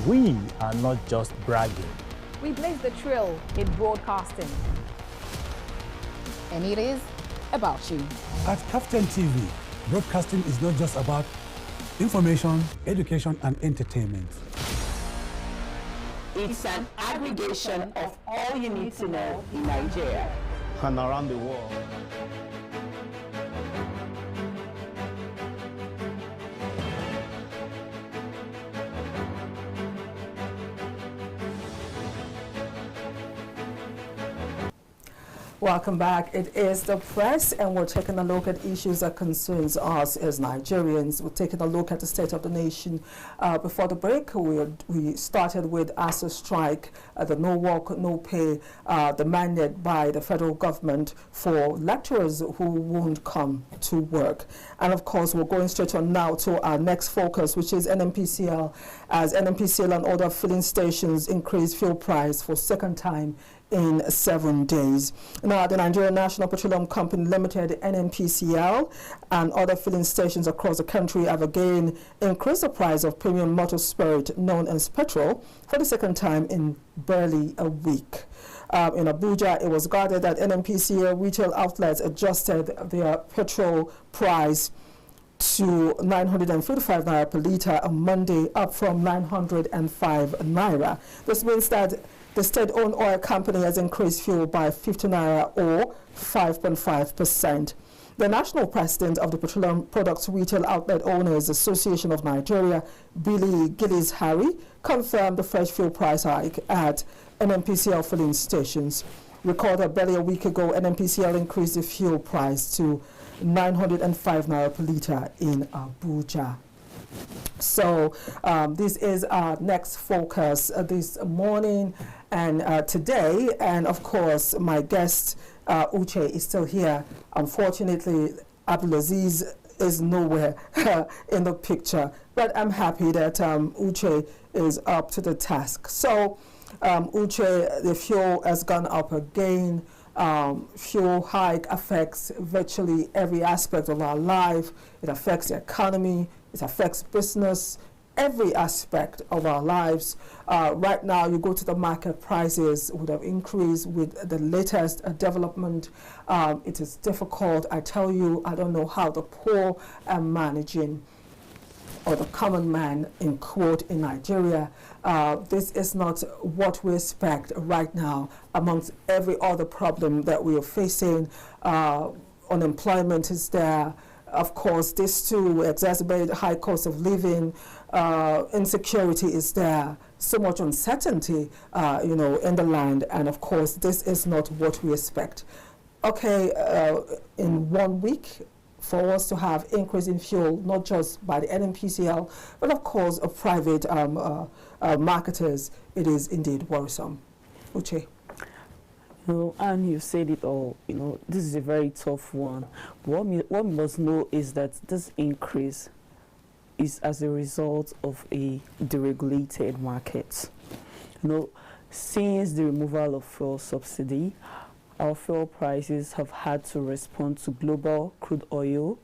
We are not just bragging.
We blaze the trail in broadcasting. And it is about you.
At KAFTAN TV, broadcasting is not just about information, education, and entertainment.
It's an aggregation of all you need to know in Nigeria
and around the world.
Welcome back. It is The Press, and we're taking a look at issues that concerns us as Nigerians. We're taking a look at the state of the nation. Before the break, we started with ASU strike, the no work, no pay demanded by the federal government for lecturers who won't come to work. And of course, we're going straight on now to our next focus, which is NNPCL, as NNPCL and other filling stations increase fuel price for second time in 7 days. Now, the Nigerian National Petroleum Company Limited, NNPCL, and other filling stations across the country have again increased the price of premium motor spirit known as petrol for the second time in barely a week. In Abuja, it was guarded that NNPCL retail outlets adjusted their petrol price to 955 naira per litre on Monday, up from 905 naira. This means that the state-owned oil company has increased fuel by 50 naira or 5.5%. The national president of the Petroleum Products Retail Outlet Owners Association of Nigeria, Billy Gillis Harry, confirmed the fresh fuel price hike at NNPCL filling stations. Recall that barely a week ago, NNPCL increased the fuel price to 905 naira per litre in Abuja. So this is our next focus this morning and today, and of course my guest Uche is still here. Unfortunately, Abdulazeez is nowhere in the picture, but I'm happy that Uche is up to the task. So Uche, the fuel has gone up again. Fuel hike affects virtually every aspect of our life. It affects the economy, it affects business, every aspect of our lives. Right now, you go to the market, prices would have increased with the latest development. It is difficult. I tell you, I don't know how the poor are managing, or the common man, in quote, in Nigeria. This is not what we expect right now amongst every other problem that we are facing. Unemployment is there. Of course, this too exacerbates high cost of living. Insecurity is there. So much uncertainty, in the land. And of course, this is not what we expect. Okay, in 1 week, for us to have increase in fuel, not just by the NNPCL, but of course of private marketers, it is indeed worrisome. Uche.
And you said it all, this is a very tough one. What we must know is that this increase is as a result of a deregulated market. Since the removal of fuel subsidy, our fuel prices have had to respond to global crude oil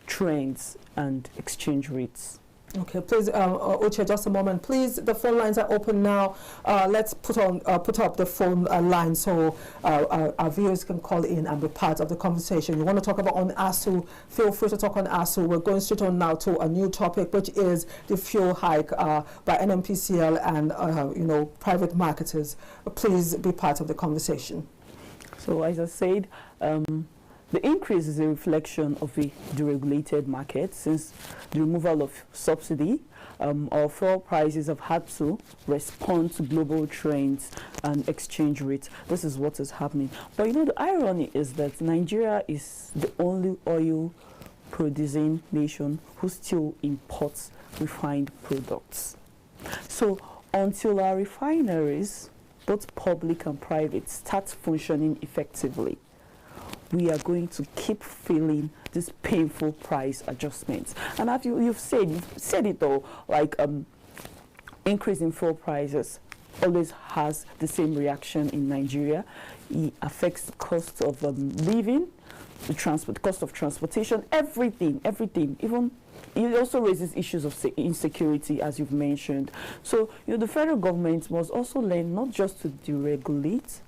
trends and exchange rates.
Okay, please, Uche, just a moment, please. The phone lines are open now. Let's put up the phone line so our viewers can call in and be part of the conversation. You want to talk about on ASU? Feel free to talk on ASU. We're going straight on now to a new topic, which is the fuel hike by NNPCL and private marketers. Please be part of the conversation.
So, as I said, the increase is a reflection of a deregulated market. Since the removal of subsidy, our fuel prices have had to respond to global trends and exchange rates. This is what is happening. But the irony is that Nigeria is the only oil-producing nation who still imports refined products. So until our refineries, both public and private, start functioning effectively, we are going to keep feeling this painful price adjustments. And as you've said it all, like increase in fuel prices always has the same reaction in Nigeria. It affects the cost of living, the cost of transportation, everything. Even it also raises issues of insecurity, as you've mentioned. So, the federal government must also learn not just to deregulate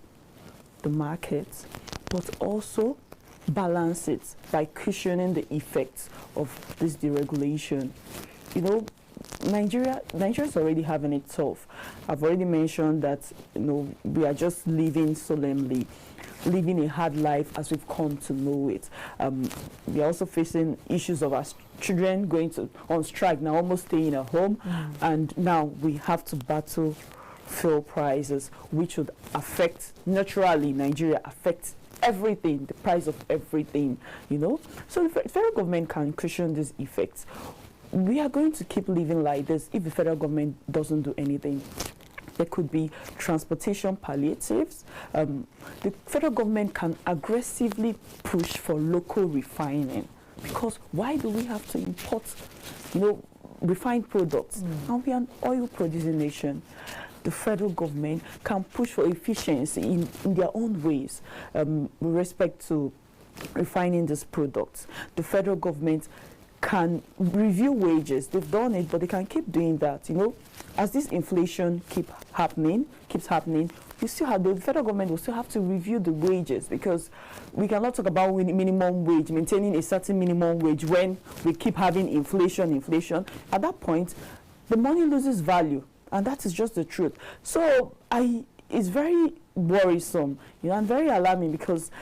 the markets, but also balance it by cushioning the effects of this deregulation. Nigeria's already having it tough. I've already mentioned that we are just living solemnly, living a hard life as we've come to know it. We are also facing issues of our children going on strike now, almost staying at home, and now we have to battle fuel prices, which would affect, naturally, Nigeria affects everything, the price of everything, So the federal government can cushion these effects. We are going to keep living like this if the federal government doesn't do anything. There could be transportation palliatives. The federal government can aggressively push for local refining, because why do we have to import, refined products? And we are an oil-producing nation. The federal government can push for efficiency in their own ways with respect to refining these products. The federal government can review wages. They've done it, but they can keep doing that. As this inflation keeps happening, the federal government will still have to review the wages, because we cannot talk about minimum wage, maintaining a certain minimum wage when we keep having inflation. At that point, the money loses value, and that is just the truth. So it's very worrisome, and very alarming, because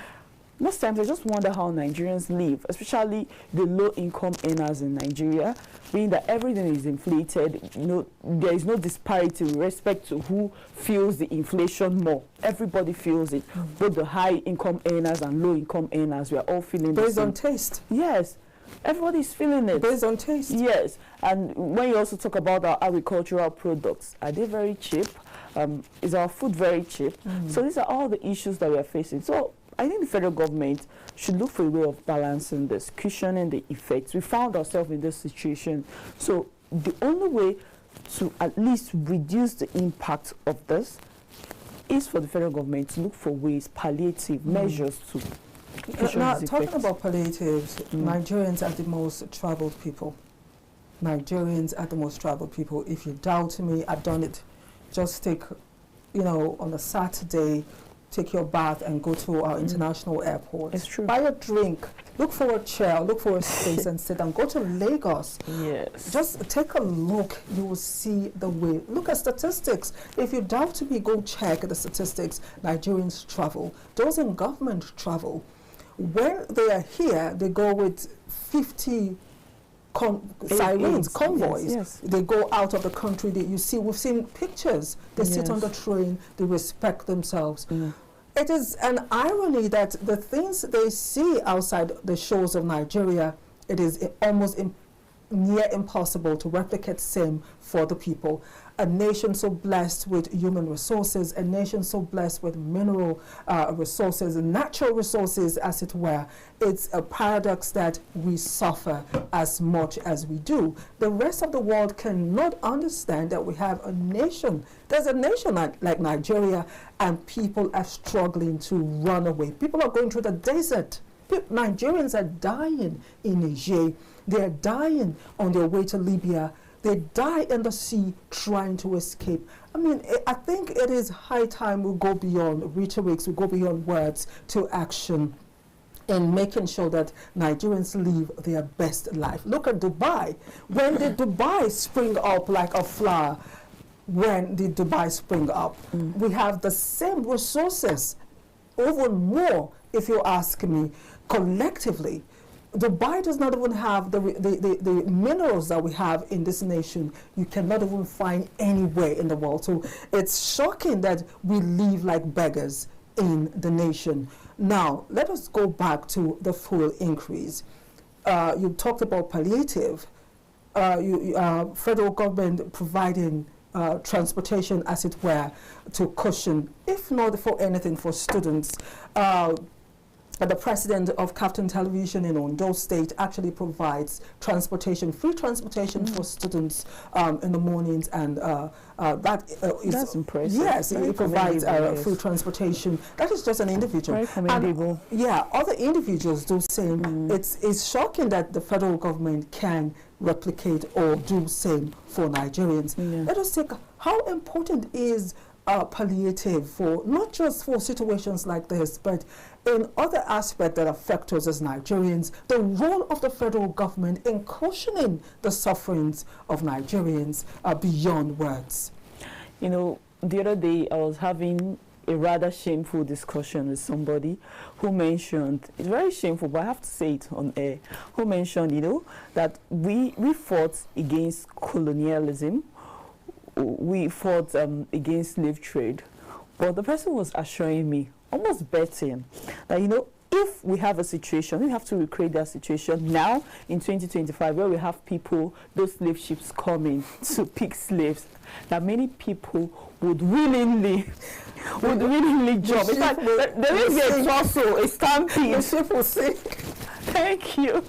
most times I just wonder how Nigerians live, especially the low-income earners in Nigeria, being that everything is inflated. There is no disparity with respect to who feels the inflation more. Everybody feels it. Both the high-income earners and low-income earners, we are all feeling it.
Based on taste.
Yes. Everybody's feeling it.
Based on taste.
Yes. And when you also talk about our agricultural products, are they very cheap? Is our food very cheap? So these are all the issues that we are facing. So I think the federal government should look for a way of balancing this, cushioning the effects. We found ourselves in this situation. So the only way to at least reduce the impact of this is for the federal government to look for ways, palliative measures to cushion
Now,
these
talking
effects.
about palliatives, Nigerians are the most traveled people. If you doubt me, I've done it. Just take, on a Saturday, take your bath and go to our international airport.
It's true.
Buy a drink, look for a chair, look for a space and sit down. Go to Lagos.
Yes.
Just take a look. You will see the way. Look at statistics. If you doubt me, go check the statistics. Nigerians travel. Those in government travel. When they are here, they go with 50 sirens, convoys.
Yes.
They go out of the country. We've seen pictures. They sit on the train. They respect themselves. It is an irony that the things they see outside the shores of Nigeria, it is almost near impossible to replicate same for the people. A nation so blessed with human resources, a nation so blessed with mineral resources, natural resources, as it were. It's a paradox that we suffer as much as we do. The rest of the world cannot understand that we have a nation. There's a nation like Nigeria, and people are struggling to run away. People are going through the desert. Nigerians are dying in Niger. They are dying on their way to Libya. They die in the sea trying to escape. I mean, I think it is high time we go beyond rhetorics, we go beyond words to action in making sure that Nigerians live their best life. Look at Dubai. When did Dubai spring up like a flower? When did Dubai spring up? We have the same resources, even more, if you ask me, collectively. Dubai does not even have the minerals that we have in this nation. You cannot even find anywhere in the world. So it's shocking that we live like beggars in the nation. Now, let us go back to the fuel increase. You talked about palliative. Federal government providing transportation, as it were, to cushion, if not for anything, for students. the president of KAFTAN Television in Ondo State actually provides transportation, free transportation for students in the mornings, and
that's impressive.
Yes, he provides free transportation. That is just an individual.
Very commendable.
And, yeah, other individuals do same. It's shocking that the federal government can replicate or do same for Nigerians. Let us take how important is palliative for not just for situations like this, but in other aspects that affect us as Nigerians, the role of the federal government in cushioning the sufferings of Nigerians beyond words.
You know, the other day I was having a rather shameful discussion with somebody who mentioned, it's very shameful, but I have to say it on air, who mentioned, you know, that we fought against colonialism, we fought against slave trade, but the person was assuring me, almost betting, that, you know, if we have a situation, we have to recreate that situation now in 2025, where we have people, those slave ships coming to pick slaves, that many people would willingly jump. In fact, there will be a tussle, a stampede.
The ship will sink.
Thank you.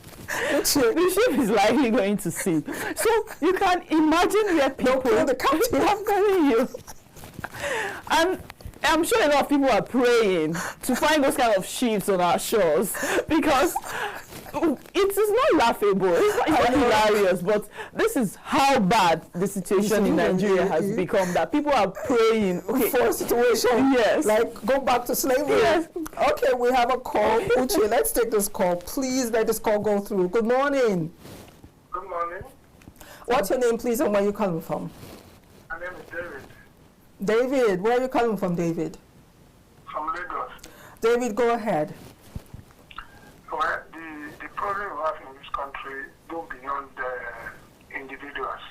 The ship is likely going to sink. So you can imagine where people...
the captain.
I'm telling you. And I'm sure a lot of people are praying to find those kind of ships on our shores, because it is not laughable, it's not hilarious, but this is how bad the situation in Nigeria has become, that people are praying
for a situation.
Yes.
Like, go back to slavery.
Yes.
Okay, we have a call. Uche, let's take this call. Please let this call go through. Good morning.
Good morning.
What's your name, please, and where are you calling from?
My name is David.
David, where are you calling from, David?
From Lagos.
David, go ahead.
Well, the problem we have in this country go beyond the individuals.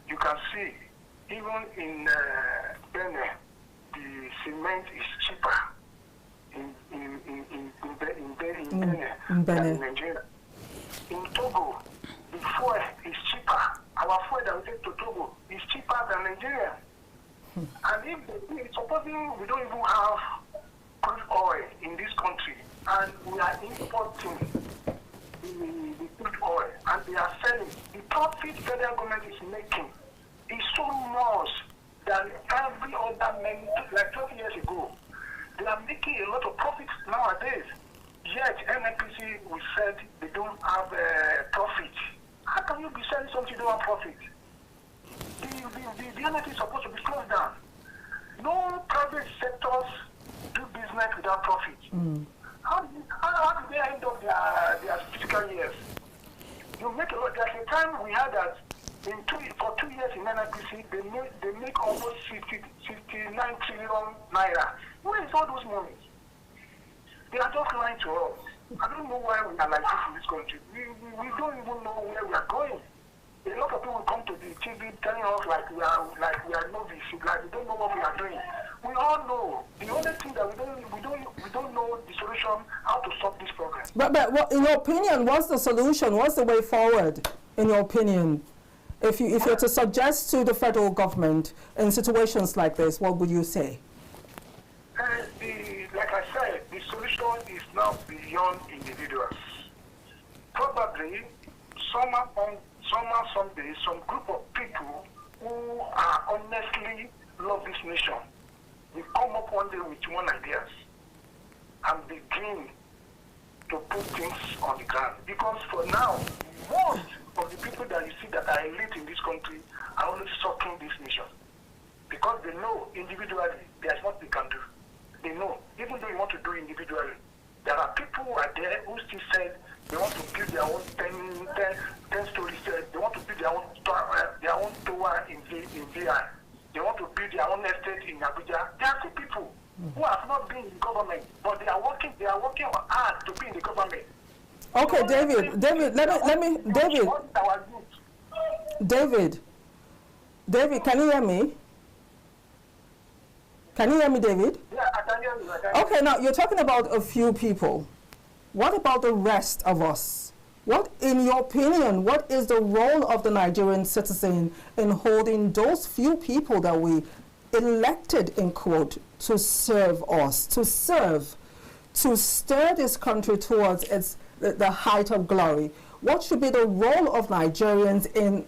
You can see, even in Benin, the cement is cheaper in Benin than in Nigeria. In Togo, the fuel is cheaper. Our fuel that we take to Togo is cheaper than Nigeria. And if supposing we don't even have crude oil in this country, and we are importing the crude oil, and they are selling, the profit federal government is making is so much than every other man, like 12 years ago. They are making a lot of profits nowadays. Yet NNPC, we said they don't have profit. How can you be selling something you don't have profit? The NNPC is supposed to be closed down. No private sectors do business without profit. How do they end up their fiscal years? You make a lot. There's a time we had that for 2 years in NNPC, they make almost 69 trillion naira. Where is all those monies? They are just lying to us. I don't know why we are like this in this country. We don't even know where we are going. A lot of people come to the TV telling us like we are novice, like we don't know what we are doing. We all know. The only thing that we don't know the solution how to solve this problem.
But what, in your opinion, what's the solution? What's the way forward? In your opinion, if you're to suggest to the federal government in situations like this, what would you say?
Like I said, the solution is now beyond individuals. Probably someday, some group of people who are honestly love this nation will come up one day with one ideas and begin to put things on the ground. Because for now, most of the people that you see that are elite in this country are only sucking this nation. Because they know individually there's what they can do. They know, even though you want to do individually, there are people who are there who still said they want to build their own 10 stories. They want to build their own tower in VI. They want to build their own estate in Abuja. There are still people who have not been in government, but they are working hard to be in the government.
Okay, David, can you hear me? Can you hear me, David?
Yeah, I can hear you.
Okay, now you're talking about a few people. What about the rest of us? What, in your opinion, what is the role of the Nigerian citizen in holding those few people that we elected, in quote, to serve us, to to steer this country towards the height of glory? What should be the role of Nigerians in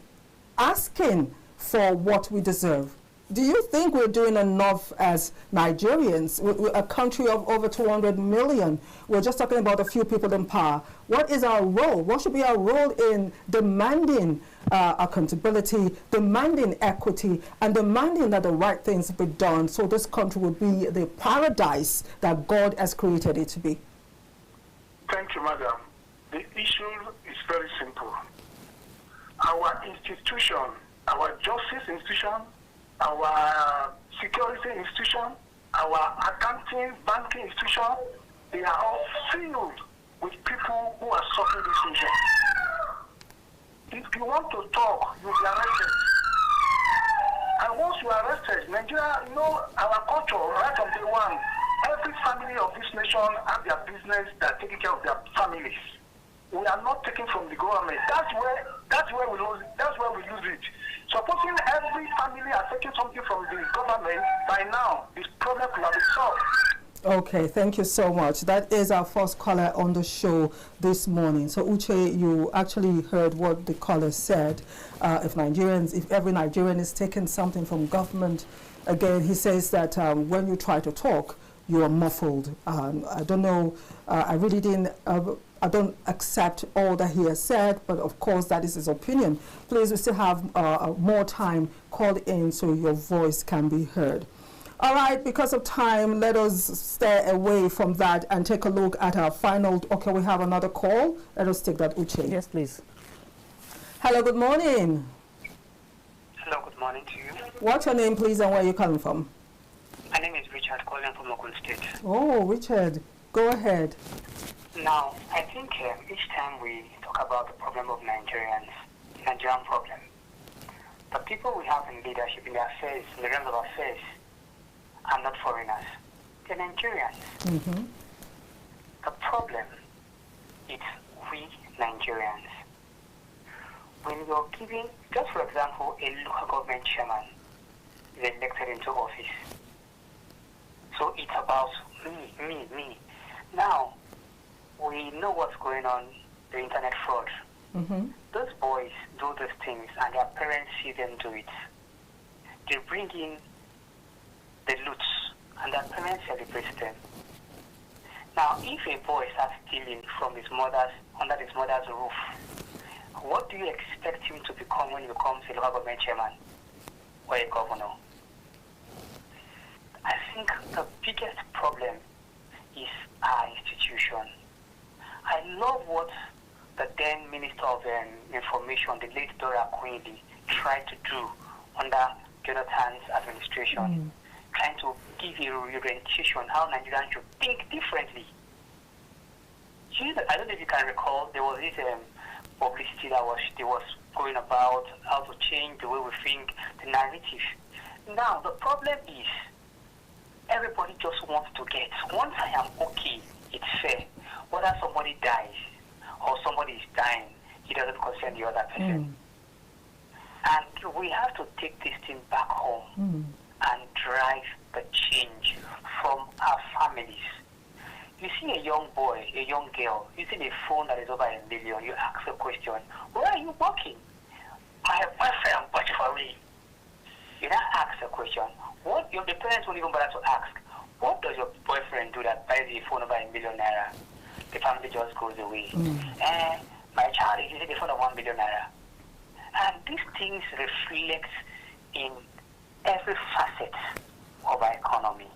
asking for what we deserve? Do you think we're doing enough as Nigerians? We're a country of over 200 million. We're just talking about a few people in power. What is our role? What should be our role in demanding accountability, demanding equity, and demanding that the right things be done so this country will be the paradise that God has created it to be?
Thank you, madam. The issue is very simple. Our institution, our justice institution, our security institution, our accounting, banking institution, they are all filled with people who are suffering this nation. If you want to talk, you'll be arrested. And once you are arrested, Nigeria, you know, our culture, right from day one, every family of this nation have their business, they're taking care of their families. We are not taking from the government. That's where we lose it. Supposing every family are taking something from the government, by now, this problem could have been solved.
Okay, thank you so much. That is our first caller on the show this morning. So, Uche, you actually heard what the caller said. If every Nigerian is taking something from government, again, he says that when you try to talk, you are muffled. I don't know, I really didn't... I don't accept all that he has said, but of course that is his opinion. Please, we still have more time. Call in so your voice can be heard. All right, because of time, let us stay away from that and take a look at our final. Okay, we have another call. Let us take that, Uche.
Yes, please.
Hello, good morning.
Hello, good morning to you.
What's your name, please, and where are you coming from?
My name is Richard, calling from Ogun State.
Oh, Richard, go ahead.
Now, I think each time we talk about the problem of Nigerian problem, the people we have in leadership, in the affairs, in the realms of affairs, are not foreigners. They're Nigerians.
Mm-hmm.
The problem is we Nigerians. When you're giving, just for example, a local government chairman is elected into office. So it's about me. Now, we know what's going on, the internet fraud.
Mm-hmm.
Those boys do those things and their parents see them do it. They bring in the loots and their parents celebrate them. Now, if a boy starts stealing from under his mother's roof, what do you expect him to become when he becomes a local government chairman or a governor? I think the biggest problem is our institution. I love what the then Minister of Information, the late Dora Quinley, tried to do under Jonathan's administration, trying to give a reorientation how Nigerians should think differently. I don't know if you can recall, there was this publicity that was going about how to change the way we think, the narrative. Now, the problem is everybody just wants to get, once I am okay, it's fair. Whether somebody dies or somebody is dying, it doesn't concern the other person. And we have to take this thing back home and drive the change from our families. You see a young boy, a young girl, using a phone that is over $1 million, you ask a question, where are you working? My boyfriend bought it for me. You now ask a question, the parents won't even bother to ask, what does your boyfriend do that buys a phone over $1 million? The family just goes away. My child is using the phone of $1 million. And these things reflect in every facet of our economy.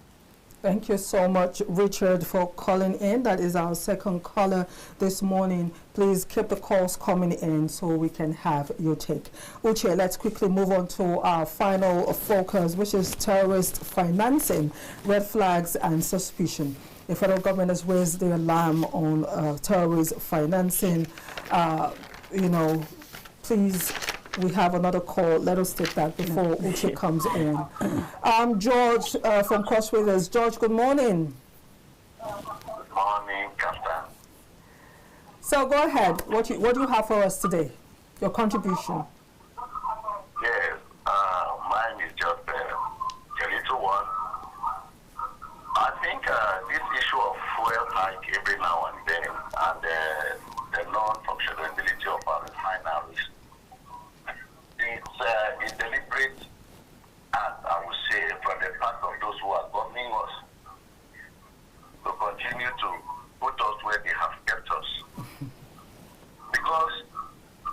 Thank you so much, Richard, for calling in. That is our second caller this morning. Please keep the calls coming in so we can have your take. Uche, let's quickly move on to our final focus, which is terrorist financing, red flags and suspicion. The federal government has raised the alarm on terrorist financing. Please, we have another call. Let us take that before Uche comes in. George from Crossways. George, good morning.
Good morning, KAFTAN.
So go ahead. What do you have for us today? Your contribution.
Yes, mine is just a little one. I think this issue of fuel hike every now and then, and the non-functionability of our refineries. It's a deliberate act, I would say, from the part of those who are governing us to continue to put us where they have kept us. Because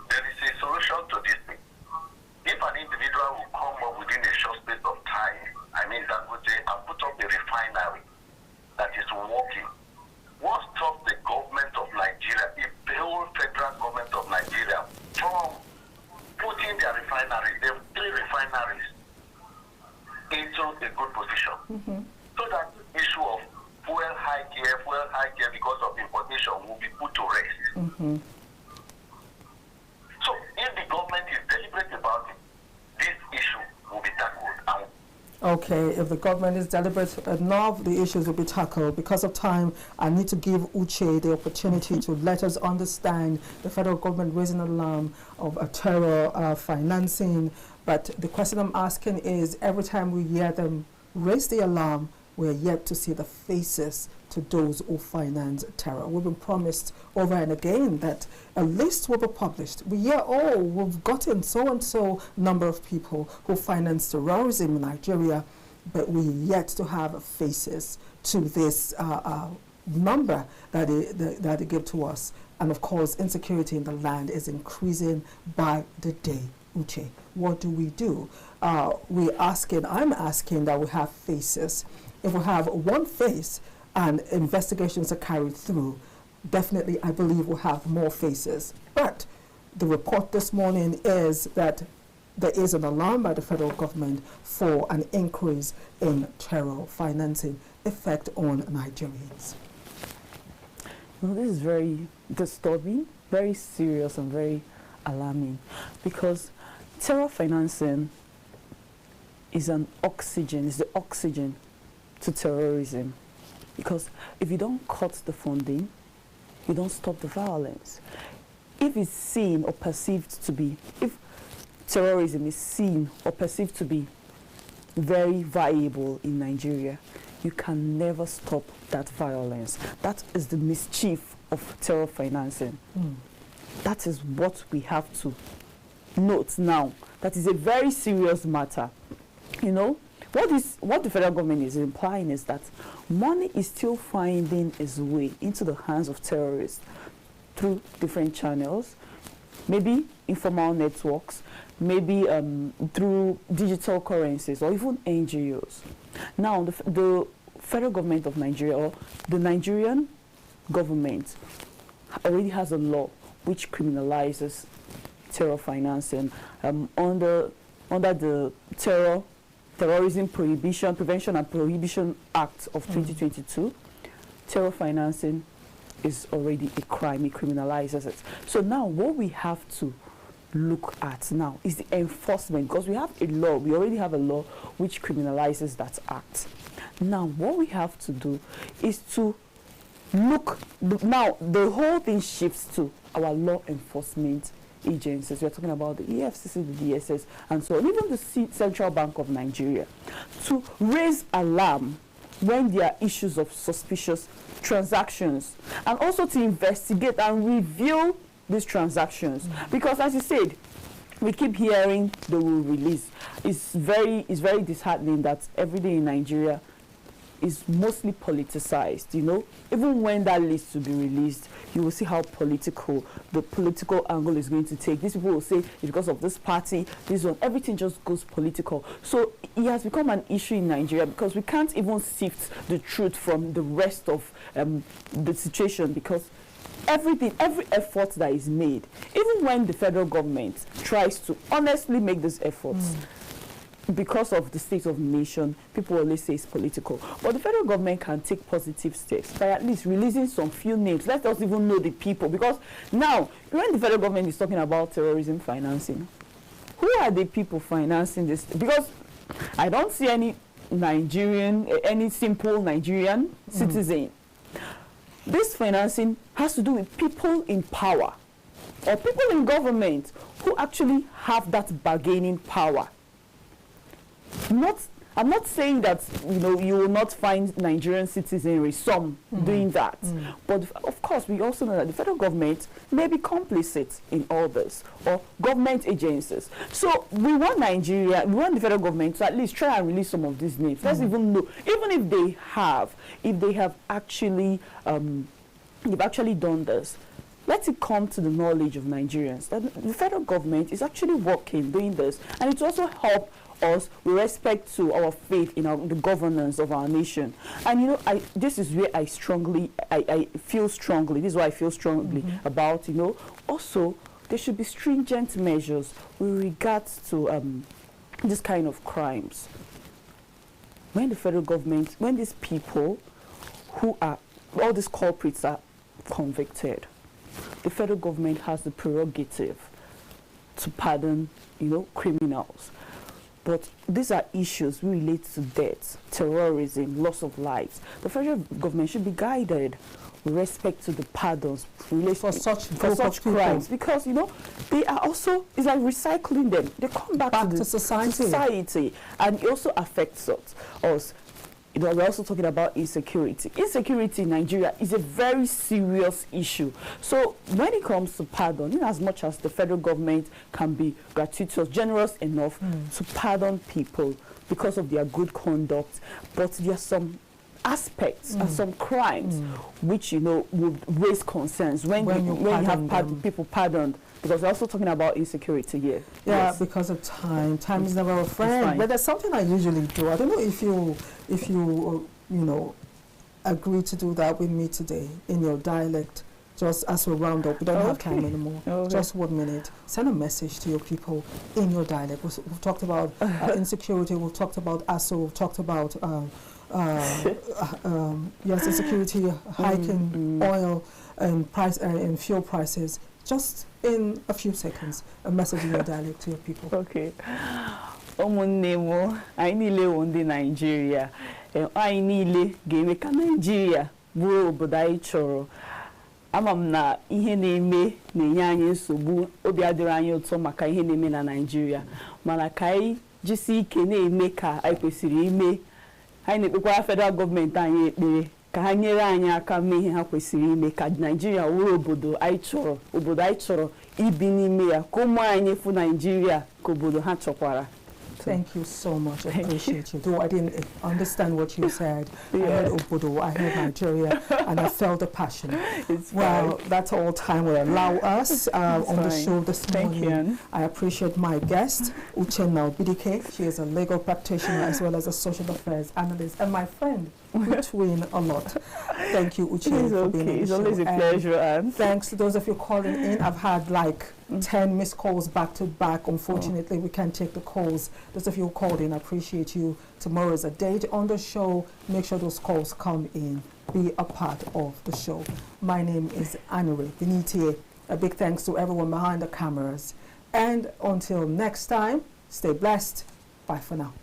there is a solution to this thing. If an individual will come up within a short space of time, I mean that would say, and put up a refinery that is working, what stops the government of Nigeria, the whole federal government of Nigeria, from putting their refineries, the 3 refineries, into a good position? So that the issue of fuel high here because of importation will be put to rest. So if the government is deliberate about it, this issue will be tackled.
Okay, if the government is deliberate enough, the issues will be tackled. Because of time, I need to give Uche the opportunity to let us understand the federal government raising an alarm of a terror financing. But the question I'm asking is, every time we hear them raise the alarm, we're yet to see the faces to those who finance terror. We've been promised over and again that a list will be published. We hear, oh, we've gotten so-and-so number of people who finance terrorism in Nigeria, but we yet to have faces to this number that they give to us. And of course, insecurity in the land is increasing by the day. Uche, what do we do? I'm asking that we have faces. If we have one face and investigations are carried through, definitely I believe we'll have more faces. But the report this morning is that there is an alarm by the federal government for an increase in terror financing effect on Nigerians.
Well, this is very disturbing, very serious and very alarming, because terror financing is the oxygen to terrorism. Because if you don't cut the funding, you don't stop the violence. If it's seen or perceived to be, if terrorism is seen or perceived to be very viable in Nigeria, you can never stop that violence. That is the mischief of terror financing. That is what we have to note now. That is a very serious matter. You know, what the federal government is implying is that money is still finding its way into the hands of terrorists through different channels, maybe informal networks, maybe through digital currencies or even NGOs. Now, the federal government of Nigeria, or the Nigerian government, already has a law which criminalizes terror financing under the Terrorism Prevention and Prohibition Act of 2022. Terror financing is already a crime. It criminalizes it. So now what we have to look at now is the enforcement, because we have a law. We already have a law which criminalizes that act. Now what we have to do is to look. Now the whole thing shifts to our law enforcement agencies. We're talking about the EFCC, the DSS, and so on, even the Central Bank of Nigeria, to raise alarm when there are issues of suspicious transactions, and also to investigate and review these transactions. Because as you said, we keep hearing they will release. It's very disheartening that every day in Nigeria is mostly politicized, you know. Even when that list will be released, you will see how the political angle is going to take. These people will say it's because of this party, this one, everything just goes political. So it has become an issue in Nigeria because we can't even sift the truth from the rest of the situation, because every effort that is made, even when the federal government tries to honestly make these efforts, because of the state of the nation, people always say it's political. But the federal government can take positive steps by at least releasing some few names. Let us even know the people. Because now, when the federal government is talking about terrorism financing, who are the people financing this? Because I don't see any simple Nigerian citizen. This financing has to do with people in power or people in government who actually have that bargaining power. Not I'm not saying that, you know, you will not find Nigerian citizenry, some doing that. But of course, we also know that the federal government may be complicit in all this, or government agencies. So we want Nigeria, we want the federal government to at least try and release some of these names. Let's even know, even if they have actually, they've actually done this. Let it come to the knowledge of Nigerians that the federal government is actually working, doing this, and it also help us with respect to our faith in the governance of our nation. And you know, this is where I feel strongly. This is why I feel strongly about, you know, also there should be stringent measures with regards to this kind of crimes. When the federal government, when these people who are, all these culprits are convicted, the federal government has the prerogative to pardon, you know, criminals. But these are issues related to death, terrorism, loss of lives. The federal government should be guided with respect to the pardons for such crimes, because you know they are also, it's like recycling them. They come back to society, and it also affects us. You know, we're also talking about insecurity. Insecurity in Nigeria is a very serious issue. So when it comes to pardon, in as much as the federal government can be gratuitous, generous enough to pardon people because of their good conduct, but there are some aspects and some crimes which, you know, would raise concerns when you have people pardoned. Because we're also talking about insecurity here.
Yeah,
yes.
Because of time. Time is never a friend. But there's something I usually do. I don't know if you know, agree to do that with me today in your dialect, just as we round up. We don't have time anymore. Just 1 minute. Send a message to your people in your dialect. We've talked about insecurity. We've talked about ASO. We've talked about yes, insecurity, hiking oil and price and fuel prices. Just in a few seconds, a message in your dialect to your people.
Okay. Omonemo, I nile wonde Nigeria. I nile game ka Nigeria. Bro bodai choro. Amam na ihe na-eme na-enye anyị nsogbu, obi adịrị anyị ụtọ maka ihe na-eme na Nigeria. Mana ka anyị jisi ike na-eme ka anyị kwesịrị ime. Anyị na-ekpekwa federal government anyị ekpere ka ha nyere anyị aka mee ihe ha kwesịrị ime ka Nigeria wụrụ obodo anyị chọrọ ibi n'ime ya ka ụmụ anyị fụ Nigeria ka obodo ha chọkwara.
Thank you so much. I appreciate you. Though I didn't understand what you said, I heard Obodo, I heard Nigeria, and I felt the passion. Well, that's all time will allow us on the show this morning. I appreciate my guest, Uchenna Obidike. She is a legal practitioner as well as a social affairs analyst, and my friend, between a lot. Thank you, Uchenna, for being on the show.
It's always a pleasure, Anne.
Thanks to those of you calling in. I've had like 10 missed calls back to back. Unfortunately, we can't take the calls. Those of you who called in, I appreciate you. Tomorrow is a date on the show. Make sure those calls come in. Be a part of the show. My name is ANIRE BINITIE. A big thanks to everyone behind the cameras. And until next time, stay blessed. Bye for now.